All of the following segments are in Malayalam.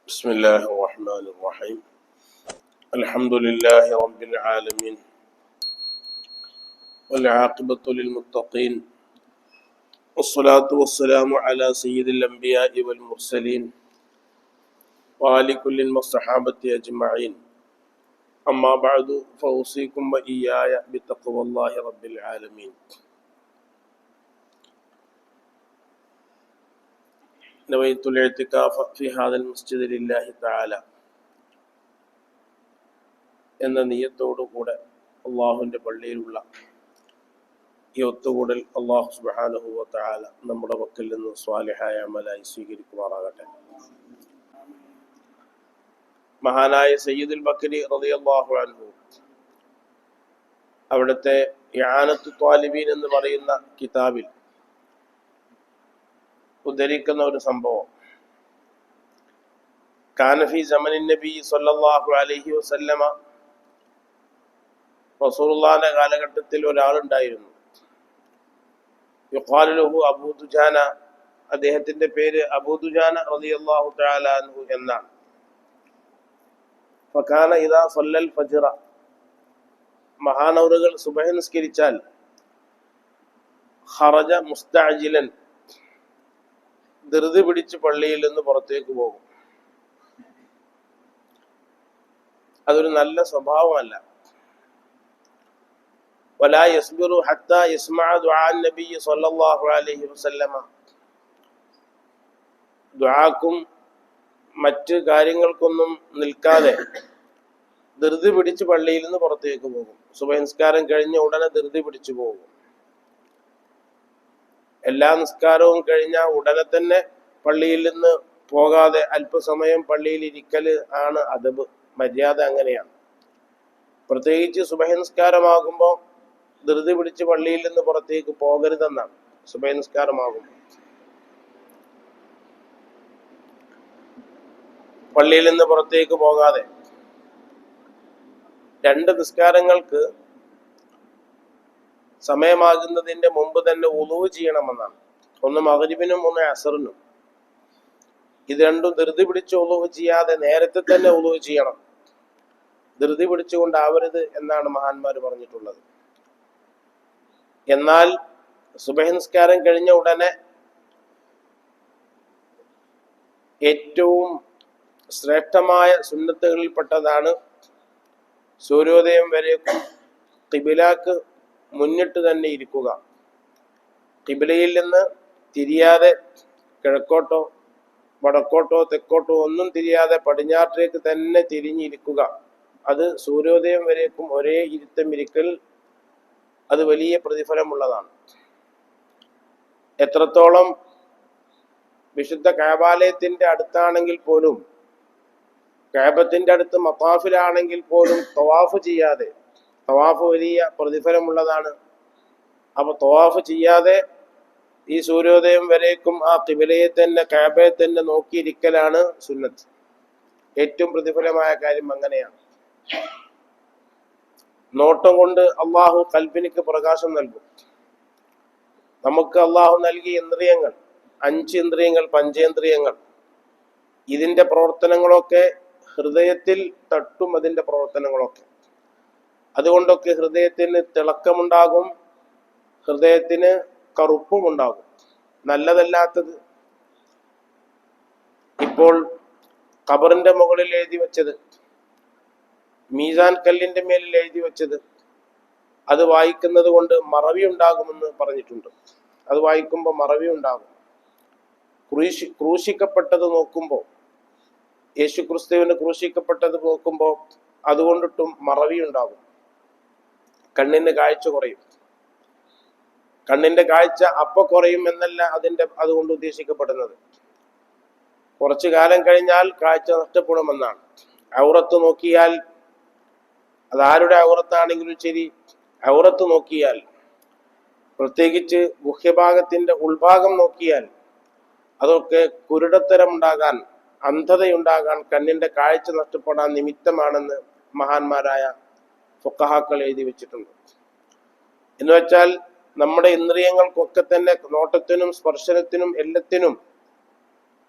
بسم الله الرحمن الرحيم الحمد لله رب العالمين والعاقبة للمتقين والصلاة والسلام على سيد الأنبياء والمرسلين وآل كل والصحابة أجمعين أما بعد فأوصيكم وإياي بتقوى الله رب العالمين. نويت الاعتكاف في هذا المسجد لله تعالى എന്ന നിയ്യത്തോടുകൂടെ അള്ളാഹുവിൻ്റെ പള്ളിയിലുള്ള ഈ ഒത്തുകൂടൽ അള്ളാഹു സുബ്ഹാനഹു വ തആല നമ്മുടെ പക്കൽ നിന്ന് സ്വാലിഹായ അമലായി സ്വീകരിക്കുമാറാകട്ടെ. മഹാനായ സയ്യിദുൽ ബക്കരി റളിയല്ലാഹു അൻഹു അവിടുത്തെ ഇആനത്തു ത്വാലിബീൻ എന്ന് പറയുന്ന കിതാബിൽ ഉദ്ധരിക്കുന്ന ഒരു സംഭവം, കാന ഫീ സമനിൻ നബി സ്വല്ലല്ലാഹു അലൈഹി വസല്ലമ, റസൂലുള്ളാഹിന്റെ കാലഘട്ടത്തിൽ ഒരാളുണ്ടായിരുന്നു, യുഖാലു ലഹു അബൂ ദുജാന, അദ്ദേഹത്തിന്റെ പേര് അബൂ ദുജാന റളിയല്ലാഹു തആല അൻഹു എന്നാണ്. ഫകാന ഇദാ സല്ലൽ ഫജ്റ, മഹാനവറുകൾ സുബ്ഹ് നിസ്കരിച്ചാൽ, ഖറജ മുസ്തഅജിലൻ, ധൃതി പിടിച്ച് പള്ളിയിൽ നിന്ന് പുറത്തേക്ക് പോകും. അതൊരു നല്ല സ്വഭാവമല്ല. വലാ യസ്ബിറു ഹത്താ യസ്മഅ ദുആ നബി സ്വല്ലല്ലാഹു അലൈഹി വസല്ലമ, ദുആക്കും മറ്റ് കാര്യങ്ങൾക്കൊന്നും നിൽക്കാതെ ധൃതി പിടിച്ച് പള്ളിയിൽ നിന്ന് പുറത്തേക്ക് പോകും. സുബഹി നിസ്കാരം കഴിഞ്ഞ ഉടനെ ധൃതി പിടിച്ചു പോകും. എല്ലാ നിസ്കാരവും കഴിഞ്ഞ ഉടനെ തന്നെ പള്ളിയിൽ നിന്ന് പോകാതെ അല്പസമയം പള്ളിയിൽ ഇരിക്കൽ ആണ് അദബ്, മര്യാദ അങ്ങനെയാണ്. പ്രത്യേകിച്ച് സുബഹി നിസ്കാരമാകുമ്പോൾ ധൃതി പിടിച്ച് പള്ളിയിൽ നിന്ന് പുറത്തേക്ക് പോകരുതെന്നാണ്. സുബഹി നിസ്കാരമാകുമ്പോൾ പള്ളിയിൽ നിന്ന് പുറത്തേക്ക് പോകാതെ രണ്ട് നിസ്കാരങ്ങൾക്ക് സമയമാകുന്നതിന്റെ മുമ്പ് തന്നെ ഉളൂ ചെയ്യണമെന്നാണ്. ഒന്ന് മഗ്രിബിനും ഒന്ന് അസറിനും. ഇത് രണ്ടും ധൃതി പിടിച്ച് ഉളൂ ചെയ്യാതെ നേരത്തെ തന്നെ ഉളൂ ചെയ്യണം. ധൃതി പിടിച്ചുകൊണ്ടാവരുത് എന്നാണ് മഹാന്മാർ പറഞ്ഞിട്ടുള്ളത്. എന്നാൽ സുബഹി നിസ്കാരം കഴിഞ്ഞ ഉടനെ ഏറ്റവും ശ്രേഷ്ഠമായ സുന്നത്തുകളിൽപ്പെട്ടതാണ് സൂര്യോദയം വരേക്കും ഖിബിലക്ക് മുന്നിട്ട് തന്നെ ഇരിക്കുക. ഖിബിലയിൽ നിന്ന് തിരിയാതെ കിഴക്കോട്ടോ വടക്കോട്ടോ തെക്കോട്ടോ ഒന്നും തിരിയാതെ പടിഞ്ഞാട്ടിലേക്ക് തന്നെ തിരിഞ്ഞിരിക്കുക. അത് സൂര്യോദയം വരേക്കും ഒരേ ഇരുത്തം ഇരിക്കൽ, അത് വലിയ പ്രതിഫലമുള്ളതാണ്. എത്രത്തോളം വിശുദ്ധ കഅബാലയത്തിന്റെ അടുത്താണെങ്കിൽ പോലും, കഅബത്തിന്റെ അടുത്ത് മത്താഫിലാണെങ്കിൽ പോലും തവാഫ് ചെയ്യാതെ, തവാഫ് വലിയ പ്രതിഫലമുള്ളതാണ്. അപ്പൊ തവാഫ് ചെയ്യാതെ ഈ സൂര്യോദയം വരേക്കും ആ ഖിബലയെ തന്നെ, കഅബയെ തന്നെ നോക്കിയിരിക്കലാണ് സുന്നത്ത്. ഏറ്റവും പ്രതിഫലമായ കാര്യം അങ്ങനെയാണ്. നോട്ടം കൊണ്ട് അള്ളാഹു കൽബിനിക്ക് പ്രകാശം നൽകും. നമുക്ക് അള്ളാഹു നൽകിയ ഇന്ദ്രിയങ്ങൾ, 5 ഇന്ദ്രിയങ്ങൾ, പഞ്ചേന്ദ്രിയങ്ങൾ, ഇതിന്റെ പ്രവർത്തനങ്ങളൊക്കെ ഹൃദയത്തിൽ തട്ടും. അതിന്റെ പ്രവർത്തനങ്ങളൊക്കെ അതുകൊണ്ടൊക്കെ ഹൃദയത്തിന് തിളക്കമുണ്ടാകും, ഹൃദയത്തിന് കറുപ്പുമുണ്ടാകും. നല്ലതല്ലാത്തത് ഇപ്പോൾ ഖബറിന്റെ മുകളിൽ എഴുതി വെച്ചത്, മീസാൻ കല്ലിന്റെ മേലിൽ എഴുതി വെച്ചത്, അത് വായിക്കുന്നത് കൊണ്ട് മറവി ഉണ്ടാകുമെന്ന് പറഞ്ഞിട്ടുണ്ട്. അത് വായിക്കുമ്പോൾ മറവി ഉണ്ടാകും. ക്രൂശിക്കപ്പെട്ടത് നോക്കുമ്പോൾ, യേശു ക്രിസ്തുവിന് ക്രൂശിക്കപ്പെട്ടത് നോക്കുമ്പോൾ അതുകൊണ്ടിട്ടും മറവി ഉണ്ടാകും. കണ്ണിന് കാഴ്ച കുറയും. കണ്ണിന്റെ കാഴ്ച അപ്പൊ കുറയും എന്നല്ല അതുകൊണ്ട് ഉദ്ദേശിക്കപ്പെടുന്നത്. കുറച്ചു കാലം കഴിഞ്ഞാൽ കാഴ്ച നഷ്ടപ്പെടുമെന്നാണ്. ഔറത്ത് നോക്കിയാൽ, അതാരുടെ ഔറത്താണെങ്കിലും ശരി, ഔറത്ത് നോക്കിയാൽ, പ്രത്യേകിച്ച് ഗുഹ്യഭാഗത്തിന്റെ ഉൾഭാഗം നോക്കിയാൽ, അതൊക്കെ കുരുടത്തരം ഉണ്ടാകാൻ, അന്ധതയുണ്ടാകാൻ, കണ്ണിന്റെ കാഴ്ച നഷ്ടപ്പെടാൻ നിമിത്തമാണെന്ന് മഹാന്മാരായ ഫുഖഹാക്കൾ എഴുതി വെച്ചിട്ടുണ്ട്. എന്ന് വെച്ചാൽ നമ്മുടെ ഇന്ദ്രിയങ്ങൾക്കൊക്കെ തന്നെ നോട്ടത്തിനും സ്പർശനത്തിനും എല്ലാത്തിനും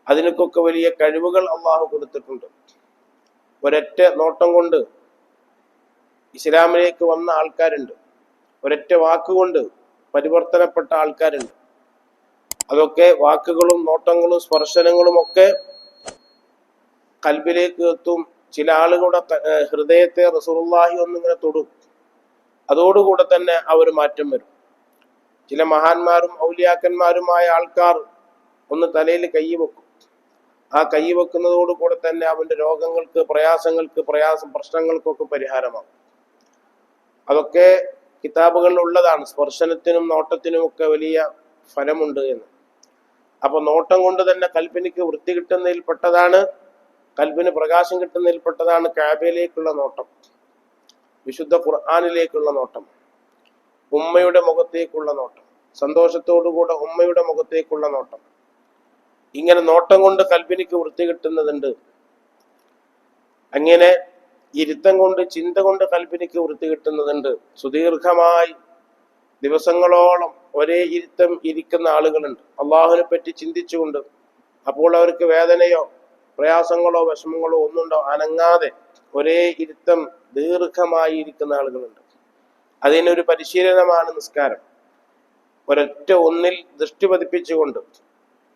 അതിനൊക്കെ വലിയ കഴിവുകൾ അള്ളാഹു കൊടുത്തിട്ടുണ്ട്. ഒരൊറ്റ നോട്ടം കൊണ്ട് ഇസ്ലാമിലേക്ക് വന്ന ആൾക്കാരുണ്ട്, ഒരൊറ്റ വാക്കുകൊണ്ട് പരിവർത്തനപ്പെട്ട ആൾക്കാരുണ്ട്. അതൊക്കെ വാക്കുകളും നോട്ടങ്ങളും സ്പർശനങ്ങളും ഒക്കെ കൽബിലേക്ക് എത്തും. ചില ആളുകളുടെ ഹൃദയത്തെ റസൂലുള്ളാഹി ഒന്നിങ്ങനെ തൊടും, അതോടുകൂടെ തന്നെ അവർ മാറ്റം വരും. ചില മഹാന്മാരും ഔലിയാക്കന്മാരുമായ ആൾക്കാർ ഒന്ന് തലയിൽ കൈ വെക്കും. ആ കൈ വെക്കുന്നതോടുകൂടെ തന്നെ അവന്റെ രോഗങ്ങൾക്ക്, പ്രശ്നങ്ങൾക്കൊക്കെ പരിഹാരമാകും. അതൊക്കെ കിതാബുകളിൽ ഉള്ളതാണ്. സ്പർശനത്തിനും നോട്ടത്തിനും ഒക്കെ വലിയ ഫലമുണ്ട് എന്ന്. അപ്പൊ നോട്ടം കൊണ്ട് തന്നെ കൽബിനിക്ക് വൃത്തി കിട്ടുന്നതിൽപ്പെട്ടതാണ്, കൽബിന് പ്രകാശം കിട്ടുന്നതിൽപ്പെട്ടതാണ് കഅബയിലേക്കുള്ള നോട്ടം, വിശുദ്ധ ഖുർആനിലേക്കുള്ള നോട്ടം, ഉമ്മയുടെ മുഖത്തേക്കുള്ള നോട്ടം, സന്തോഷത്തോടുകൂടെ ഉമ്മയുടെ മുഖത്തേക്കുള്ള നോട്ടം. ഇങ്ങനെ നോട്ടം കൊണ്ട് കൽബിനിക്ക് വൃത്തി കിട്ടുന്നതുണ്ട്. അങ്ങനെ ഇരുത്തം കൊണ്ട്, ചിന്ത കൊണ്ട് കൽബിനിക്ക് വൃത്തി കിട്ടുന്നതുണ്ട്. സുദീർഘമായി ദിവസങ്ങളോളം ഒരേ ഇരുത്തം ഇരിക്കുന്ന ആളുകളുണ്ട്, അള്ളാഹുവിനെ പറ്റി ചിന്തിച്ചുകൊണ്ട്. അപ്പോൾ അവർക്ക് വേദനയോ പ്രയാസങ്ങളോ വിഷമങ്ങളോ ഒന്നുണ്ടോ, അനങ്ങാതെ ഒരേ ഇരുത്തം ദീർഘമായി ഇരിക്കുന്ന ആളുകളുണ്ട്. അതിനൊരു പരിശീലനമാണ് നിസ്കാരം. ഒരൊറ്റ ഒന്നിൽ ദൃഷ്ടി പതിപ്പിച്ചുകൊണ്ട്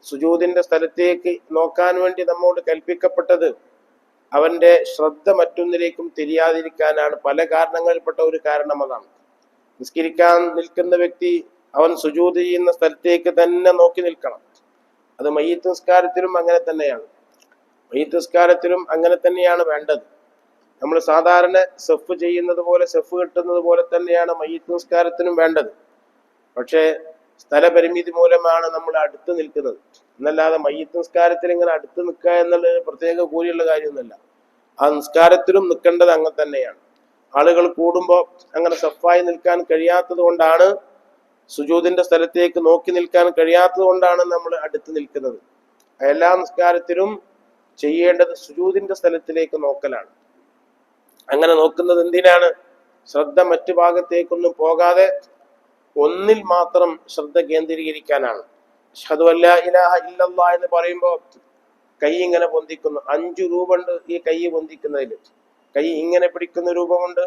സുജൂദിന്റെ സ്ഥലത്തേക്ക് നോക്കാൻ വേണ്ടി നമ്മോട് കൽപ്പിക്കപ്പെട്ടത് അവന്റെ ശ്രദ്ധ മറ്റൊന്നിലേക്കും തിരിയാതിരിക്കാനാണ്. പല കാരണങ്ങളിൽപ്പെട്ട ഒരു കാരണം അതാണ്. നിസ്കരിക്കാൻ നിൽക്കുന്ന വ്യക്തി അവൻ സുജൂദ് ചെയ്യുന്ന സ്ഥലത്തേക്ക് തന്നെ നോക്കി നിൽക്കണം. അത് മയ്യിത്ത് നിസ്കാരത്തിലും അങ്ങനെ തന്നെയാണ്. മയ്യിത്ത് നിസ്കാരത്തിലും അങ്ങനെ തന്നെയാണ് വേണ്ടത്. നമ്മൾ സാധാരണ സെഫ് ചെയ്യുന്നത് പോലെ, സെഫ് കിട്ടുന്നത് പോലെ തന്നെയാണ് മയ്യിത്ത് നിസ്കാരത്തിനും വേണ്ടത്. പക്ഷേ സ്ഥലപരിമിതി മൂലമാണ് നമ്മൾ അടുത്ത് നിൽക്കുന്നത്. എന്നല്ലാതെ മയ്യിത്ത് നിസ്കാരത്തിൽ ഇങ്ങനെ അടുത്ത് നിൽക്കുക എന്നുള്ളത് പ്രത്യേക കൂലിയുള്ള കാര്യമൊന്നുമല്ല. ആ നിസ്കാരത്തിലും നിൽക്കേണ്ടത് അങ്ങനെ തന്നെയാണ്. ആളുകൾ കൂടുമ്പോൾ അങ്ങനെ സഫായി നിൽക്കാൻ കഴിയാത്തത് കൊണ്ടാണ്, സുജൂദിന്റെ സ്ഥലത്തേക്ക് നോക്കി നിൽക്കാൻ കഴിയാത്തത് കൊണ്ടാണ് നമ്മൾ അടുത്ത് നിൽക്കുന്നത്. എല്ലാ നിസ്കാരത്തിലും ചെയ്യേണ്ടത് സുജൂദിന്റെ സ്ഥലത്തിലേക്ക് നോക്കലാണ്. അങ്ങനെ നോക്കുന്നത് എന്തിനാണ്? ശ്രദ്ധ മറ്റു ഭാഗത്തേക്കൊന്നും പോകാതെ ഒന്നിൽ മാത്രം ശ്രദ്ധ കേന്ദ്രീകരിക്കാനാണ്. അശ്ഹദു അല്ലാ ഇലാഹ ഇല്ലല്ലാഹ് എന്ന് പറയുമ്പോൾ കൈ ഇങ്ങനെ പൊന്തിക്കുന്നു. 5 രൂപമുണ്ട് ഈ കൈ പൊന്തിക്കുന്നതിൽ. കൈ ഇങ്ങനെ പിടിക്കുന്ന രൂപമുണ്ട്,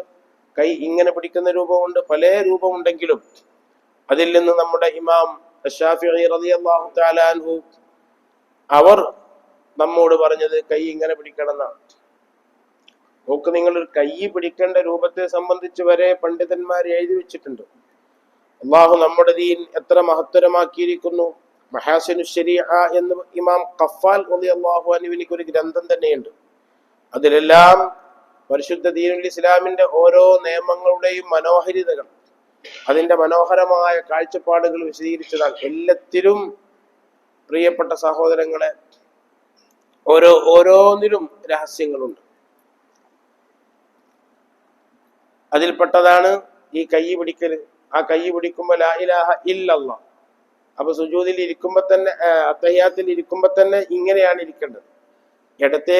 കൈ ഇങ്ങനെ പിടിക്കുന്ന രൂപമുണ്ട്, പല രൂപമുണ്ടെങ്കിലും അതിൽ നിന്ന് നമ്മുടെ ഇമാം ശാഫിഈ റളിയല്ലാഹു തആല അൻഹു അവർ നമ്മോട് പറഞ്ഞത് കൈ ഇങ്ങനെ പിടിക്കണം എന്നാണ്. നോക്ക്, നിങ്ങൾ ഒരു കൈ പിടിക്കേണ്ട രൂപത്തെ സംബന്ധിച്ച് വരെ പണ്ഡിതന്മാർ എഴുതി വെച്ചിട്ടുണ്ട്. അള്ളാഹു നമ്മുടെ ദീൻ എത്ര മഹത്തരമാക്കിയിരിക്കുന്നു. മഹാസിനു ശരീഅ എന്ന് ഇമാം ഖഫാൽ റളിയല്ലാഹു അൻഹുവിന് ഒരു ഗ്രന്ഥം തന്നെയുണ്ട്. അതിലെല്ലാം പരിശുദ്ധ ദീനുൽ ഇസ്ലാമിന്റെ ഓരോ നിയമങ്ങളുടെയും മനോഹരിതകൾ, അതിന്റെ മനോഹരമായ കാഴ്ചപ്പാടുകൾ വിശദീകരിച്ചതാണ്. എല്ലാത്തിലും പ്രിയപ്പെട്ട സഹോദരങ്ങളെ, ഓരോന്നിലും രഹസ്യങ്ങളുണ്ട്. അതിൽപ്പെട്ടതാണ് ഈ കൈ പിടിക്കല്. ആ കൈ പിടിക്കുമ്പോൾ ലാ ഇലാഹ ഇല്ലല്ലാഹ്. അപ്പൊ സുജൂദിൽ ഇരിക്കുമ്പോ തന്നെ, അത്തഹിയാത്തിൽ ഇരിക്കുമ്പോ തന്നെ ഇങ്ങനെയാണ് ഇരിക്കേണ്ടത്. ഇടത്തെ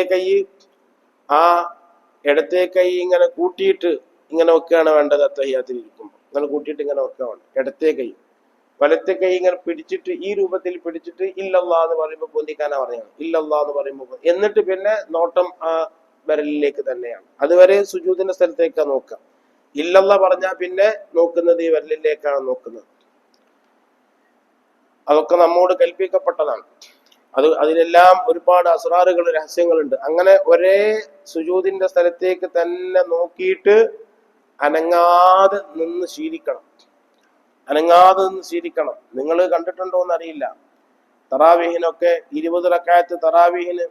കൈ ഇങ്ങനെ കൂട്ടിയിട്ട് ഇങ്ങനെ വെക്കുകയാണ് വേണ്ടത്. അത്തഹിയാത്തിൽ ഇരിക്കുമ്പോൾ ഇങ്ങനെ കൂട്ടിയിട്ട് ഇങ്ങനെ വെക്കുക വേണം ഇടത്തെ കൈ. വലത്തെ കൈ ഇങ്ങനെ പിടിച്ചിട്ട് ഈ രൂപത്തിൽ പിടിച്ചിട്ട് ഇല്ലല്ലാഹ് എന്ന് പറയുമ്പോൾ പൊന്തിക്കാനാ പറയുന്നത്. ഇല്ലല്ലാഹ് എന്ന് പറയുമ്പോൾ എന്നിട്ട് പിന്നെ നോട്ടം ആ വിരലിലേക്ക് തന്നെയാണ്. അതുവരെ സുജൂദിന്റെ സ്ഥലത്തേക്കാണ് നോക്കുക. ഇല്ലല്ലാഹ് പറഞ്ഞാൽ പിന്നെ നോക്കുന്നത് ഈ വിരലിലേക്കാണ് നോക്കുന്നത്. അതൊക്കെ നമ്മോട് കൽപ്പിക്കപ്പെട്ടതാണ്. അതിലെല്ലാം ഒരുപാട് അസ്റാറുകൾ, രഹസ്യങ്ങളുണ്ട്. അങ്ങനെ ഒരേ സുജൂദിന്റെ സ്ഥലത്തേക്ക് തന്നെ നോക്കിയിട്ട് അനങ്ങാതെ നിന്ന് ശീലിക്കണം. നിങ്ങൾ കണ്ടിട്ടുണ്ടോ എന്നറിയില്ല, തറാവീഹിനൊക്കെ 20 റക്അത്ത് തറാവീഹിന്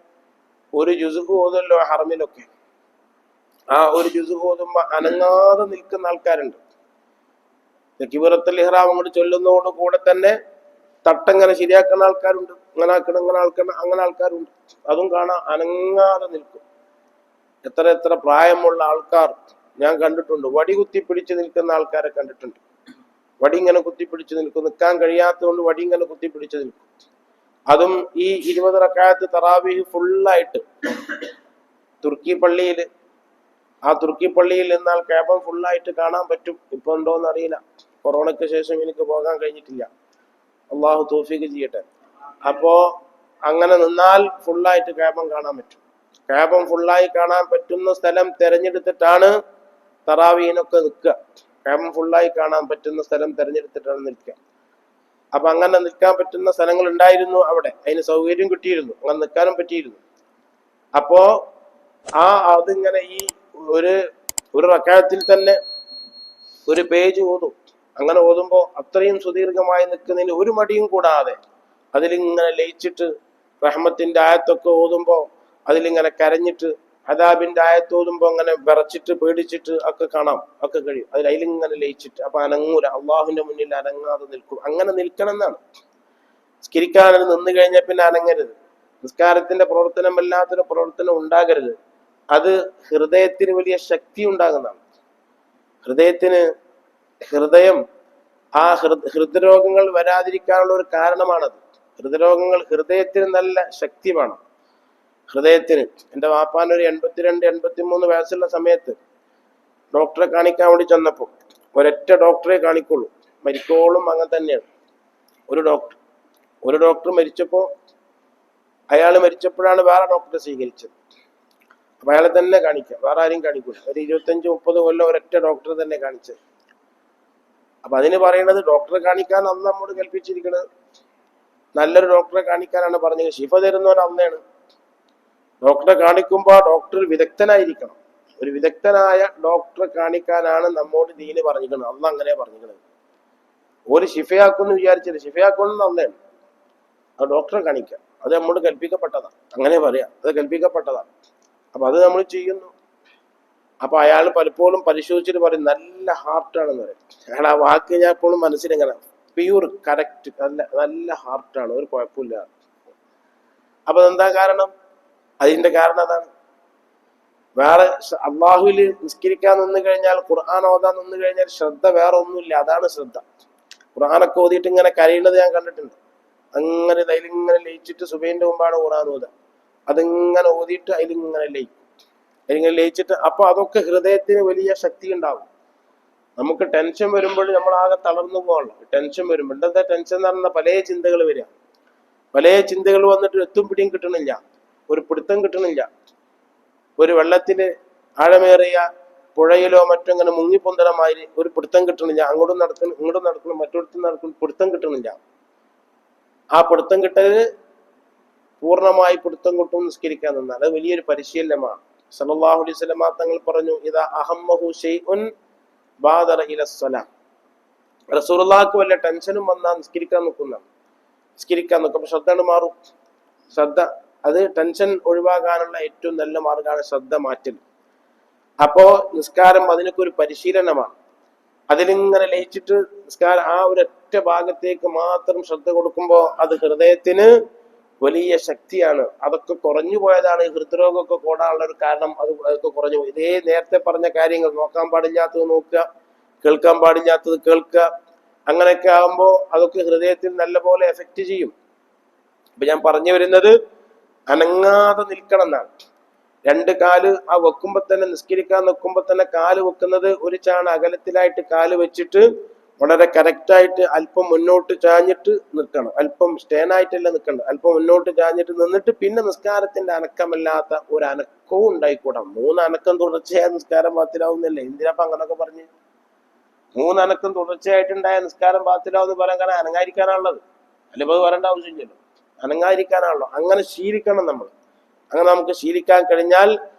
ഒരു ജുസ്ഉ ഓതുമല്ലോ ഹറമിലൊക്കെ. ആ ഒരു ജുസ്ഉ ഓതുമ്പോ അനങ്ങാതെ നിൽക്കുന്ന ആൾക്കാരുണ്ട്. തക്ബീറത്തുൽ ഇഹ്റാം അങ്ങോട്ട് ചൊല്ലുന്നതോട് കൂടെ തന്നെ തട്ടങ്ങനെ ശരിയാക്കുന്ന ആൾക്കാരുണ്ട്, അങ്ങനെ ആൾക്കാരുണ്ട്. അതും കാണാൻ അനങ്ങാതെ നിൽക്കും. എത്ര പ്രായമുള്ള ആൾക്കാർ ഞാൻ കണ്ടിട്ടുണ്ട്. വടി കുത്തി പിടിച്ച് നിൽക്കുന്ന ആൾക്കാരെ കണ്ടിട്ടുണ്ട്. വടി ഇങ്ങനെ കുത്തിപ്പിടിച്ച് നിൽക്കും. നിൽക്കാൻ കഴിയാത്തതുകൊണ്ട് വടി ഇങ്ങനെ കുത്തിപ്പിടിച്ച് നിൽക്കും. അതും ഈ 20 റക്അത്ത് തറാവീഹ് ഫുള്ളായിട്ട് തുർക്കി പള്ളിയിൽ നിന്നാൽ കഅബ ഫുള്ളായിട്ട് കാണാൻ പറ്റും. ഇപ്പൊ ഉണ്ടോന്ന് അറിയില്ല, കൊറോണയ്ക്ക് ശേഷം എനിക്ക് പോകാൻ കഴിഞ്ഞിട്ടില്ല. അള്ളാഹു തൗഫീഖ് ചെയ്യട്ടെ. അപ്പോ അങ്ങനെ നിന്നാൽ ഫുള്ളായിട്ട് കാബം കാണാൻ പറ്റും. കാബം ഫുള്ളായി കാണാൻ പറ്റുന്ന സ്ഥലം തിരഞ്ഞെടുത്തിട്ടാണ് തറാവീനൊക്കെ നിൽക്കുക. കാബം ഫുള്ളായി കാണാൻ പറ്റുന്ന സ്ഥലം തിരഞ്ഞെടുത്തിട്ടാണ് നിൽക്കുക. അപ്പൊ അങ്ങനെ നിൽക്കാൻ പറ്റുന്ന സ്ഥലങ്ങൾ ഉണ്ടായിരുന്നു അവിടെ, അതിന് സൗകര്യം കിട്ടിയിരുന്നു, അങ്ങനെ നിൽക്കാനും പറ്റിയിരുന്നു. അപ്പോ അതിങ്ങനെ ഈ ഒരു റക്അത്തിൽ തന്നെ ഒരു പേജ് ഓതും. അങ്ങനെ ഓതുമ്പോ അത്രയും സുദീർഘമായി നിൽക്കുന്നതിന് ഒരു മടിയും കൂടാതെ അതിലിങ്ങനെ ലയിച്ചിട്ട് റഹ്മത്തിന്റെ ആയത്തൊക്കെ ഓതുമ്പോ അതിലിങ്ങനെ കരഞ്ഞിട്ട്, അദാബിന്റെ ആയത്ത് ഓതുമ്പോ അങ്ങനെ വിറച്ചിട്ട് പേടിച്ചിട്ട് ഒക്കെ കാണാം, ഒക്കെ കഴിയും. അതിലിങ്ങനെ ലയിച്ചിട്ട്. അപ്പൊ അനങ്ങൂല, അള്ളാഹുവിന്റെ മുന്നിൽ അനങ്ങാതെ നിൽക്കും. അങ്ങനെ നിൽക്കണം എന്നാണ്. നിസ്കരിക്കാൻ നിന്ന് കഴിഞ്ഞാൽ പിന്നെ അനങ്ങരുത്. നിസ്കാരത്തിന്റെ പ്രവർത്തനം അല്ലാത്തൊരു പ്രവർത്തനം ഉണ്ടാകരുത്. അത് ഹൃദയത്തിന് വലിയ ശക്തി ഉണ്ടാകുന്നതാണ്. ഹൃദയം ഹൃദരോഗങ്ങൾ വരാതിരിക്കാനുള്ള ഒരു കാരണമാണത്. ഹൃദയത്തിന് നല്ല ശക്തി വേണം. ഹൃദയത്തിന് എൻ്റെ വാപ്പാനൊരു 82-83 വയസ്സുള്ള സമയത്ത് ഡോക്ടറെ കാണിക്കാൻ വേണ്ടി ചെന്നപ്പോൾ ഒരൊറ്റ ഡോക്ടറെ കാണിക്കുള്ളൂ, മരിക്കോളും അങ്ങനെ തന്നെയാണ്. ഒരു ഡോക്ടർ മരിച്ചപ്പോൾ അയാൾ മരിച്ചപ്പോഴാണ് വേറെ ഡോക്ടറെ സ്വീകരിച്ചത്. അപ്പൊ അയാളെ തന്നെ കാണിക്കാം, വേറെ ആരും കാണിക്കൂല. ഒരു 25-30 കൊല്ലം ഒരൊറ്റ ഡോക്ടറെ തന്നെ കാണിച്ചത്. അപ്പൊ അതിന് പറയുന്നത് ഡോക്ടറെ കാണിക്കാൻ അന്ന് നമ്മോട് കൽപ്പിച്ചിരിക്കുന്നത് നല്ലൊരു ഡോക്ടറെ കാണിക്കാനാണ് പറഞ്ഞത്. ശിഫ തരുന്നവൻ അന്നയാണ്. ഡോക്ടറെ കാണിക്കുമ്പോൾ ഡോക്ടർ വിദഗ്ധനായിരിക്കണം. ഒരു വിദഗ്ധനായ ഡോക്ടറെ കാണിക്കാനാണ് നമ്മോട് ദീന് പറഞ്ഞിരിക്കുന്നത്. അന്ന് അങ്ങനെ പറഞ്ഞിരിക്കുന്നത്. ഒരു ശിഫയാക്കുമെന്ന് വിചാരിച്ചില്ല, ശിഫയാക്കുമെന്ന് അന്നയാണ്. ആ ഡോക്ടറെ കാണിക്കാം, അത് നമ്മോട് കൽപ്പിക്കപ്പെട്ടതാണ്. അങ്ങനെ പറയാം, അത് കൽപ്പിക്കപ്പെട്ടതാണ്. അപ്പൊ അത് നമ്മൾ ചെയ്യുന്നു. അപ്പൊ അയാൾ പലപ്പോഴും പരിശോധിച്ചിട്ട് പറയും നല്ല ഹാർട്ടാണെന്ന് പറയും. അയാൾ ആ വാക്ക് ഞാൻ എപ്പോഴും മനസ്സിലെങ്ങനെ പ്യൂർ കറക്റ്റ്, നല്ല ഹാർട്ടാണ്, ഒരു കുഴപ്പമില്ല. അപ്പൊ എന്താ കാരണം? അതിന്റെ കാരണം അതാണ്. വേറെ അള്ളാഹുവില് നിസ്കരിക്കാൻ നിന്ന് കഴിഞ്ഞാൽ, ഖുർആൻ ഓതാൻ നിന്ന് കഴിഞ്ഞാൽ ശ്രദ്ധ വേറെ ഒന്നുമില്ല. അതാണ് ശ്രദ്ധ. ഖുർആനൊക്കെ ഓതിയിട്ട് ഇങ്ങനെ കരയുന്നത് ഞാൻ കണ്ടിട്ടുണ്ട്. അങ്ങനെ അതിലിങ്ങനെ ലയിച്ചിട്ട് സുബൈന്റെ മുമ്പാണ് ഖുർആൻ ഓതുക. അതിങ്ങനെ ഓതിയിട്ട് അതിലിങ്ങനെ ലയിച്ചിട്ട് അപ്പൊ അതൊക്കെ ഹൃദയത്തിന് വലിയ ശക്തി ഉണ്ടാവും. നമുക്ക് ടെൻഷൻ വരുമ്പോൾ നമ്മൾ ആകെ തളർന്നു പോകാനുള്ള ടെൻഷൻ വരുമ്പോൾ എന്താ ടെൻഷൻ എന്ന് പറഞ്ഞാൽ പല ചിന്തകൾ വരിക. പല ചിന്തകൾ വന്നിട്ട് എത്തും പിടിയും കിട്ടണില്ല, ഒരു പിടുത്തം കിട്ടണില്ല. ഒരു വെള്ളത്തിന് ആഴമേറിയ പുഴയിലോ മറ്റങ്ങനെ മുങ്ങിപ്പൊന്തരമായി ഒരു പിടുത്തം കിട്ടണില്ല. അങ്ങോട്ടും നടക്കണം ഇങ്ങോട്ടും നടക്കണം മറ്റൊരുത്തും നടക്കണം, പിടുത്തം കിട്ടണില്ല. ആ പിടുത്തം കിട്ടല് പൂർണ്ണമായി പിടുത്തം കൊട്ടും നിസ്കരിക്കാൻ നിന്നാൽ അത് വലിയൊരു പരിശീലനമാണ്. സല്ലല്ലാഹു അലൈഹി വസല്ലം തങ്ങൾ പറഞ്ഞു, ഇദാ അഹമ്മഹു ഷൈഉൻ ബാദറ ഇലസ്സലാം. റസൂലുള്ളാഹിക്ക് വല്ല ടെൻഷനും വന്നാൽ നിസ്കരിക്കാൻ നിൽക്കുമ്പോൾ ശ്രദ്ധ മാറും. അത് ടെൻഷൻ ഒഴിവാക്കാനുള്ള ഏറ്റവും നല്ല മാർഗമാണ് ശ്രദ്ധ മാറ്റൽ. അപ്പോ നിസ്കാരം അതിനൊക്കെ ഒരു പരിശീലനമാണ്. അതിലിങ്ങനെ ലയിച്ചിട്ട് നിസ്കാരം ആ ഒരൊറ്റ ഭാഗത്തേക്ക് മാത്രം ശ്രദ്ധ കൊടുക്കുമ്പോൾ അത് ഹൃദയത്തിന് വലിയ ശക്തിയാണ്. അതൊക്കെ കുറഞ്ഞു പോയതാണ്. ഹൃദ്രോഗമൊക്കെ കൂടാനുള്ള ഒരു കാരണം അതൊക്കെ കുറഞ്ഞു പോയി. ഇതേ നേരത്തെ പറഞ്ഞ കാര്യങ്ങൾ, നോക്കാൻ പാടില്ലാത്തത് നോക്കുക, കേൾക്കാൻ പാടില്ലാത്തത് കേൾക്കുക, അങ്ങനെയൊക്കെ ആകുമ്പോൾ അതൊക്കെ ഹൃദയത്തിൽ നല്ലപോലെ എഫക്റ്റ് ചെയ്യും. ഇപ്പൊ ഞാൻ പറഞ്ഞു വരുന്നത് അനങ്ങാതെ നിൽക്കണം എന്നാണ്. 2 കാല് ആ വെക്കുമ്പോ തന്നെ, നിസ്കരിക്കാൻ നിൽക്കുമ്പോ തന്നെ കാല് വെക്കുന്നത് ഒരു ചാണ് അകലത്തിലായിട്ട് കാല് വെച്ചിട്ട് വളരെ കറക്റ്റായിട്ട് അല്പം മുന്നോട്ട് ചാഞ്ഞിട്ട് നിൽക്കണം. അല്പം സ്റ്റേനായിട്ടല്ല നിൽക്കണം, അല്പം മുന്നോട്ട് ചാഞ്ഞിട്ട് നിന്നിട്ട് പിന്നെ നിസ്കാരത്തിന്റെ അനക്കമല്ലാത്ത ഒരു അനക്കവും ഉണ്ടായിക്കൂടാം. 3 അനക്കം തുടർച്ചയായ നിസ്കാരം ബാത്തിലാവുന്നല്ലേ? എന്തിനാപ്പം അങ്ങനൊക്കെ പറഞ്ഞ് 3 അനക്കം തുടർച്ചയായിട്ടുണ്ടായ നിസ്കാരം ബാത്തിലാവെന്ന് പറയാൻ കാരണം അനങ്ങാതിരിക്കാനുള്ളത് അല്ലിപ്പോ അത് പറയേണ്ട ആവശ്യമില്ലല്ലോ, അനങ്ങാതിരിക്കാനാണല്ലോ. അങ്ങനെ ശീലിക്കണം നമ്മൾ. അങ്ങനെ നമുക്ക് ശീലിക്കാൻ കഴിഞ്ഞാൽ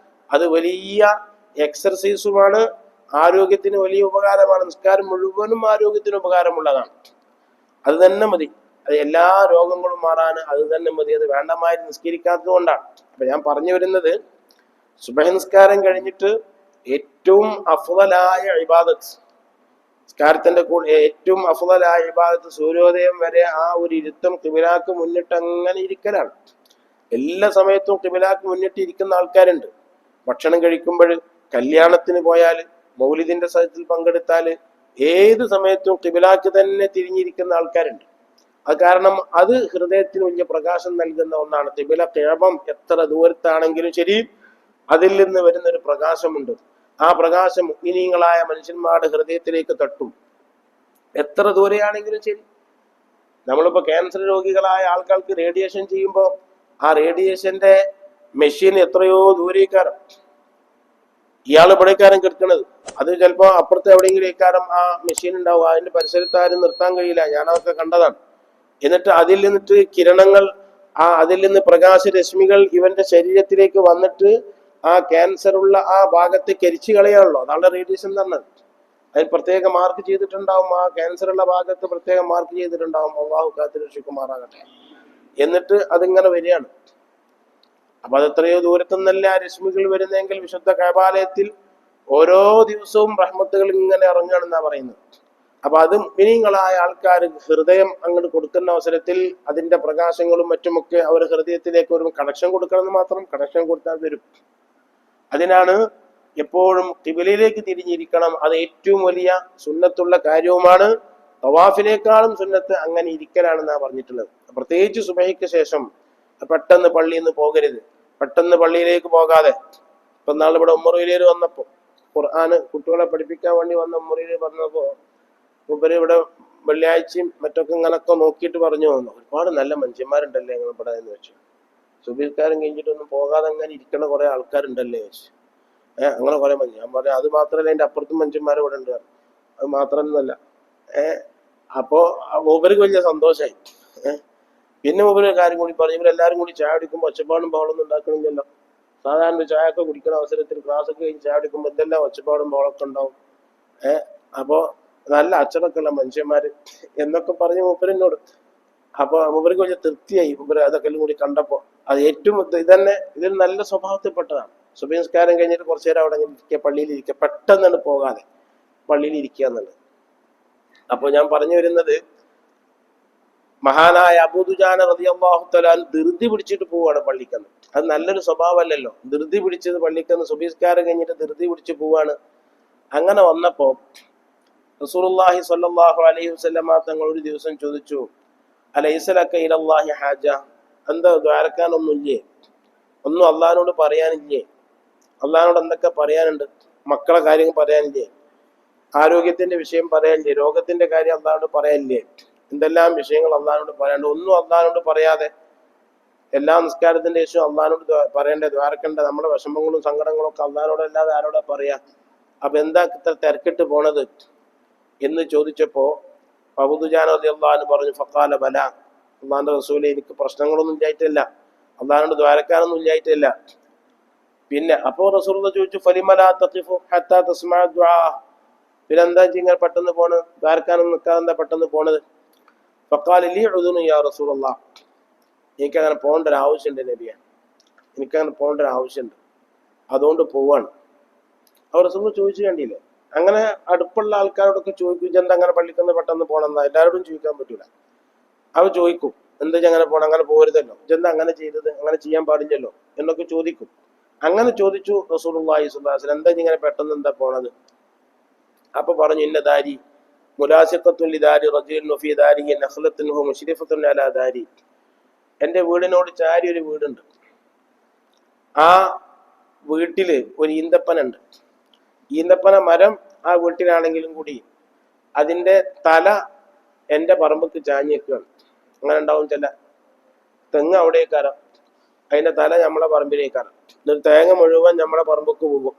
അത് വലിയ എക്സർസൈസുമാണ്, ആരോഗ്യത്തിന് വലിയ ഉപകാരമാണ്. നിസ്കാരം മുഴുവനും ആരോഗ്യത്തിന് ഉപകാരമുള്ളതാണ്. അത് തന്നെ മതി. അത് എല്ലാ രോഗങ്ങളും മാറാൻ അത് തന്നെ മതി. അത് വേണ്ടമായി നിസ്കരിക്കാത്തത് കൊണ്ടാണ്. അപ്പൊ ഞാൻ പറഞ്ഞു വരുന്നത്, സുബഹി നിസ്കാരം കഴിഞ്ഞിട്ട് ഏറ്റവും അഫ്ളലായ ഇബാദത്ത്, നിസ്കാരത്തിന്റെ കൂടെ ഏറ്റവും അഫ്ളലായ ഇബാദത്ത് സൂര്യോദയം വരെ ആ ഒരു ഇരുത്തം ഖിബിലാക്ക് മുന്നിട്ട് അങ്ങനെ ഇരിക്കലാണ്. എല്ലാ സമയത്തും ഖിബിലാക്ക് മുന്നിട്ട് ഇരിക്കുന്ന ആൾക്കാരുണ്ട്. ഭക്ഷണം കഴിക്കുമ്പോൾ, കല്യാണത്തിന് പോയാൽ, മൗലിദിന്റെ സദസ്സിൽ പങ്കെടുത്താൽ, ഏത് സമയത്തും ഖിബിലാക്ക് തന്നെ തിരിഞ്ഞിരിക്കുന്ന ആൾക്കാരുണ്ട്. അത് കാരണം അത് ഹൃദയത്തിന് വലിയ പ്രകാശം നൽകുന്ന ഒന്നാണ്. ഖിബലം എത്ര ദൂരത്താണെങ്കിലും ശരി, അതിൽ നിന്ന് വരുന്ന ഒരു പ്രകാശമുണ്ട്. ആ പ്രകാശം മുഅ്മിനീങ്ങളായ മനുഷ്യന്മാരുടെ ഹൃദയത്തിലേക്ക് തട്ടും. എത്ര ദൂരെയാണെങ്കിലും ശരി. നമ്മളിപ്പോ ക്യാൻസർ രോഗികളായ ആൾക്കാർക്ക് റേഡിയേഷൻ ചെയ്യുമ്പോൾ ആ റേഡിയേഷന്റെ മെഷീൻ എത്രയോ ദൂരേക്കാരം ഇയാൾ ഇവിടേക്കാരം കിടക്കുന്നത്. അത് ചിലപ്പോ അപ്പുറത്ത് എവിടെയെങ്കിലും ഇക്കാരം ആ മെഷീൻ ഉണ്ടാവും. അതിന്റെ പരിസരത്ത് ആരും നിർത്താൻ കഴിയില്ല. ഞാനതൊക്കെ കണ്ടതാണ്. എന്നിട്ട് അതിൽ നിന്നിട്ട് കിരണങ്ങൾ, അതിൽ നിന്ന് പ്രകാശരശ്മികൾ ഇവന്റെ ശരീരത്തിലേക്ക് വന്നിട്ട് ആ ക്യാൻസർ ഉള്ള ആ ഭാഗത്ത് കരിച്ചു കളയാണല്ലോ. അതാണ് റേഡിയേഷൻ എന്ന് പറഞ്ഞത്. അതിൽ പ്രത്യേകം മാർക്ക് ചെയ്തിട്ടുണ്ടാവും. ആ ക്യാൻസർ ഉള്ള ഭാഗത്ത് പ്രത്യേകം മാർക്ക് ചെയ്തിട്ടുണ്ടാവും. അള്ളാഹു കാത്തിരക്ഷിക്കുമാറാകട്ടെ. എന്നിട്ട് അതിങ്ങനെ വരികയാണ്. അപ്പൊ അത് എത്രയോ ദൂരത്തുനിന്നല്ല രശ്മികൾ വരുന്നെങ്കിൽ വിശുദ്ധ കഅബാലയത്തിൽ ഓരോ ദിവസവും റഹ്മത്തുകൾ ഇങ്ങനെ ഇറങ്ങുകയാണെന്നാ പറയുന്നത്. അപ്പൊ അത് മുഅ്മിനീങ്ങളായ ആൾക്കാർ ഹൃദയം അങ്ങോട്ട് കൊടുക്കുന്ന അവസരത്തിൽ അതിന്റെ പ്രകാശങ്ങളും മറ്റുമൊക്കെ അവർ ഹൃദയത്തിലേക്ക് ഒരു കണക്ഷൻ കൊടുക്കണമെന്ന് മാത്രം. കണക്ഷൻ കൊടുത്താൽ വരും. അതിനാണ് എപ്പോഴും ഖിബലയിലേക്ക് തിരിഞ്ഞിരിക്കണം. അത് ഏറ്റവും വലിയ സുന്നത്തുള്ള കാര്യവുമാണ്. തവാഫിനേക്കാളും സുന്നത്ത് അങ്ങനെ ഇരിക്കലാണെന്നാണ് പറഞ്ഞിട്ടുള്ളത്. പ്രത്യേകിച്ച് സുബഹിക്ക് ശേഷം പെട്ടെന്ന് പള്ളിയിൽ നിന്ന് പോകരുത്. പെട്ടെന്ന് പള്ളിയിലേക്ക് പോകാതെ, ഇപ്പൊ നാളിവിടെ ഉമ്മറയിലേർ വന്നപ്പോ ഖുർആന് കുട്ടികളെ പഠിപ്പിക്കാൻ വേണ്ടി വന്ന ഉമ്മറയിൽ വന്നപ്പോ ഇവര് ഇവിടെ വെള്ളിയാഴ്ചയും മറ്റൊക്കെ ഇങ്ങനൊക്കെ നോക്കിയിട്ട് പറഞ്ഞു വന്നു, ഒരുപാട് നല്ല മനുഷ്യന്മാരുണ്ടല്ലേ നിങ്ങൾ ഇവിടെ എന്ന് വെച്ചു. സുബീർക്കാരും കഴിഞ്ഞിട്ടൊന്നും പോകാതെ അങ്ങനെ ഇരിക്കണ കുറെ ആൾക്കാരുണ്ടല്ലേ വെച്ചു. അങ്ങനെ കുറെ മനുഷ്യൻ. ഞാൻ പറയാം അത് മാത്രമല്ല, അതിന്റെ അപ്പുറത്തും മനുഷ്യന്മാർ ഇവിടെ ഉണ്ട്. അത് മാത്രമൊന്നുമല്ല. അപ്പോ മൂപ്പർക്ക് വലിയ സന്തോഷമായി. പിന്നെ മൂപ്പര് കാര്യം കൂടി പറഞ്ഞു, ഇവരെല്ലാരും കൂടി ചായ കുടിക്കുമ്പോൾ ഒച്ചപ്പാടും ബഹളൊന്നും ഉണ്ടാക്കണില്ലല്ലോ. സാധാരണ ചായ ഒക്കെ കുടിക്കുന്ന അവസരത്തിൽ ക്ലാസ് ഒക്കെ കഴിഞ്ഞ് ചായ കുടിക്കുമ്പോൾ എന്തെല്ലാം ഒച്ചപ്പാടും ബഹളമൊക്കെ ഉണ്ടാവും. അപ്പോ നല്ല അച്ചടക്കമുള്ള മനുഷ്യന്മാര് എന്നൊക്കെ പറഞ്ഞ് മൂപ്പരിനോട്. അപ്പൊ മൂപ്പർക്ക് വലിയ തൃപ്തിയായി. മൂപ്പര് അതൊക്കെ കൂടി കണ്ടപ്പോ അത് ഏറ്റവും ഇതന്നെ ഇതിൽ നല്ല സ്വഭാവത്തിൽപ്പെട്ടതാണ്. സുബഹി നിസ്കാരം കഴിഞ്ഞിട്ട് കുറച്ചു നേരം അവിടെ ഇരിക്കുക, പള്ളിയിൽ ഇരിക്കുക, പെട്ടെന്നാണ് പോകാതെ പള്ളിയിൽ ഇരിക്കുക എന്നുള്ളത്. അപ്പൊ ഞാൻ പറഞ്ഞു വരുന്നത്, മഹാനായ അബൂദുജാന റളിയല്ലാഹു തആല ധൃതി പിടിച്ചിട്ട് പോവാണ് പള്ളിക്കന്ന്. അത് നല്ലൊരു സ്വഭാവമല്ലല്ലോ. ധൃതി പിടിച്ചത് പള്ളിക്കന്ന് സുബഹി നിസ്കാരം കഴിഞ്ഞിട്ട് ധൃതി പിടിച്ച് പോവാണ്. അങ്ങനെ വന്നപ്പോ റസൂലുള്ളാഹി സ്വല്ലല്ലാഹു അലൈഹി വസല്ലമ തങ്ങൾ ഒരു ദിവസം ചോദിച്ചു, അലൈസ ലക ഇലല്ലാഹി ഹാജ, എന്താ ദ്വാരക്കാനൊന്നുമില്ലേ? ഒന്നും അള്ളാഹിനോട് പറയാനില്ലേ? അള്ളാഹിനോട് എന്തൊക്കെ പറയാനുണ്ട്? മക്കളെ കാര്യങ്ങൾ പറയാനില്ലേ? ആരോഗ്യത്തിന്റെ വിഷയം പറയാനില്ലേ? രോഗത്തിന്റെ കാര്യം അള്ളാഹിനോട് പറയാനില്ലേ? എന്തെല്ലാം വിഷയങ്ങൾ അള്ളാഹിനോട് പറയാനുണ്ട്. ഒന്നും അള്ളാഹിനോട് പറയാതെ എല്ലാ നിസ്കാരത്തിന്റെ ശേഷം അള്ളാഹിനോട് പറയേണ്ട, ദ്വാരക്കേണ്ട നമ്മുടെ വിഷമങ്ങളും സങ്കടങ്ങളും ഒക്കെ അള്ളാഹിനോട് അല്ലാതെ ആരോടാ പറയാ? അപ്പൊ എന്താ ഇത്ര തിരക്കിട്ട് പോണത് എന്ന് ചോദിച്ചപ്പോ അബൂദുജാന റളിയല്ലാഹു അൻഹു പറഞ്ഞു, ഫഖാല ബല, അള്ളാഹിന്റെ റസൂലേ, എനിക്ക് പ്രശ്നങ്ങളൊന്നും ഇല്ലായിട്ടില്ല, അള്ളാഹിനോട് ദ്വാരക്കാനൊന്നും ഇല്ലായിട്ടില്ല. പിന്നെ അപ്പോ റസൂലുള്ളാഹി ചോദിച്ചു, ഫലിമ ലാ തഖിഫു ഹത്താ തസ്മഅ ദുആ, പിന്നെന്താ ഇങ്ങനെ പെട്ടെന്ന് പോണ്? ദ്വാരക്കാനൊന്നും നിൽക്കാതെ എന്താ പെട്ടെന്ന് പോണത്? ഫഖാല ലീ ഉദുനു യാ റസൂലല്ലാഹ്, എനിക്കങ്ങനെ പോകേണ്ട ഒരു ആവശ്യമുണ്ട് നബിയെ, എനിക്കങ്ങനെ പോകേണ്ട ഒരു ആവശ്യമുണ്ട്, അതുകൊണ്ട് പോവാണ്. അവർ റസൂൽ ചോദിച്ചു കണ്ടില്ലേ? അങ്ങനെ അടുപ്പുള്ള ആൾക്കാരോടൊക്കെ ചോദിക്കും, ഇതെന്താ അങ്ങനെ പള്ളിക്കന്ന് പെട്ടെന്ന് പോകണമെന്നാ? എല്ലാവരോടും ചോദിക്കാൻ പറ്റൂല. അവർ ചോദിക്കും, എന്താ അങ്ങനെ പോകണം, അങ്ങനെ പോകരുതല്ലോ, ഇതെന്താ അങ്ങനെ ചെയ്തത്, അങ്ങനെ ചെയ്യാൻ പാടില്ലല്ലോ എന്നൊക്കെ ചോദിക്കും. അങ്ങനെ ചോദിച്ചു റസൂലുള്ളാഹി സ്വല്ലല്ലാഹു അലൈഹി വസല്ലം, എന്താ ഇങ്ങനെ പെട്ടെന്ന് എന്താ പോണത്? അപ്പൊ പറഞ്ഞു, ഇന്ന ദാരി മുലാസിഖത്തുൻ ലിദാരി റജുലിൻ ഫീ ദാരിഹി നഖ്ലത്തുൻ ഹു മുശ്രിഫത്തുൻ അലാ ദാരി, എന്റെ വീടിനോട് ചാരി ഒരു വീടുണ്ട്. ആ വീട്ടില് ഒരു ഈന്തപ്പനുണ്ട്. ഈന്തപ്പന മരം ആ വീട്ടിലാണെങ്കിലും കൂടി അതിന്റെ തല എന്റെ പറമ്പക്ക് ചാഞ്ഞേക്കാണ്. അങ്ങനെ ഉണ്ടാവും ചില തെങ്ങ് അവിടേക്കാരം, അതിന്റെ തല നമ്മളെ പറമ്പിലേക്കാണ്. എന്നിട്ട് തേങ്ങ മുഴുവൻ നമ്മളെ പറമ്പക്ക് പോകും.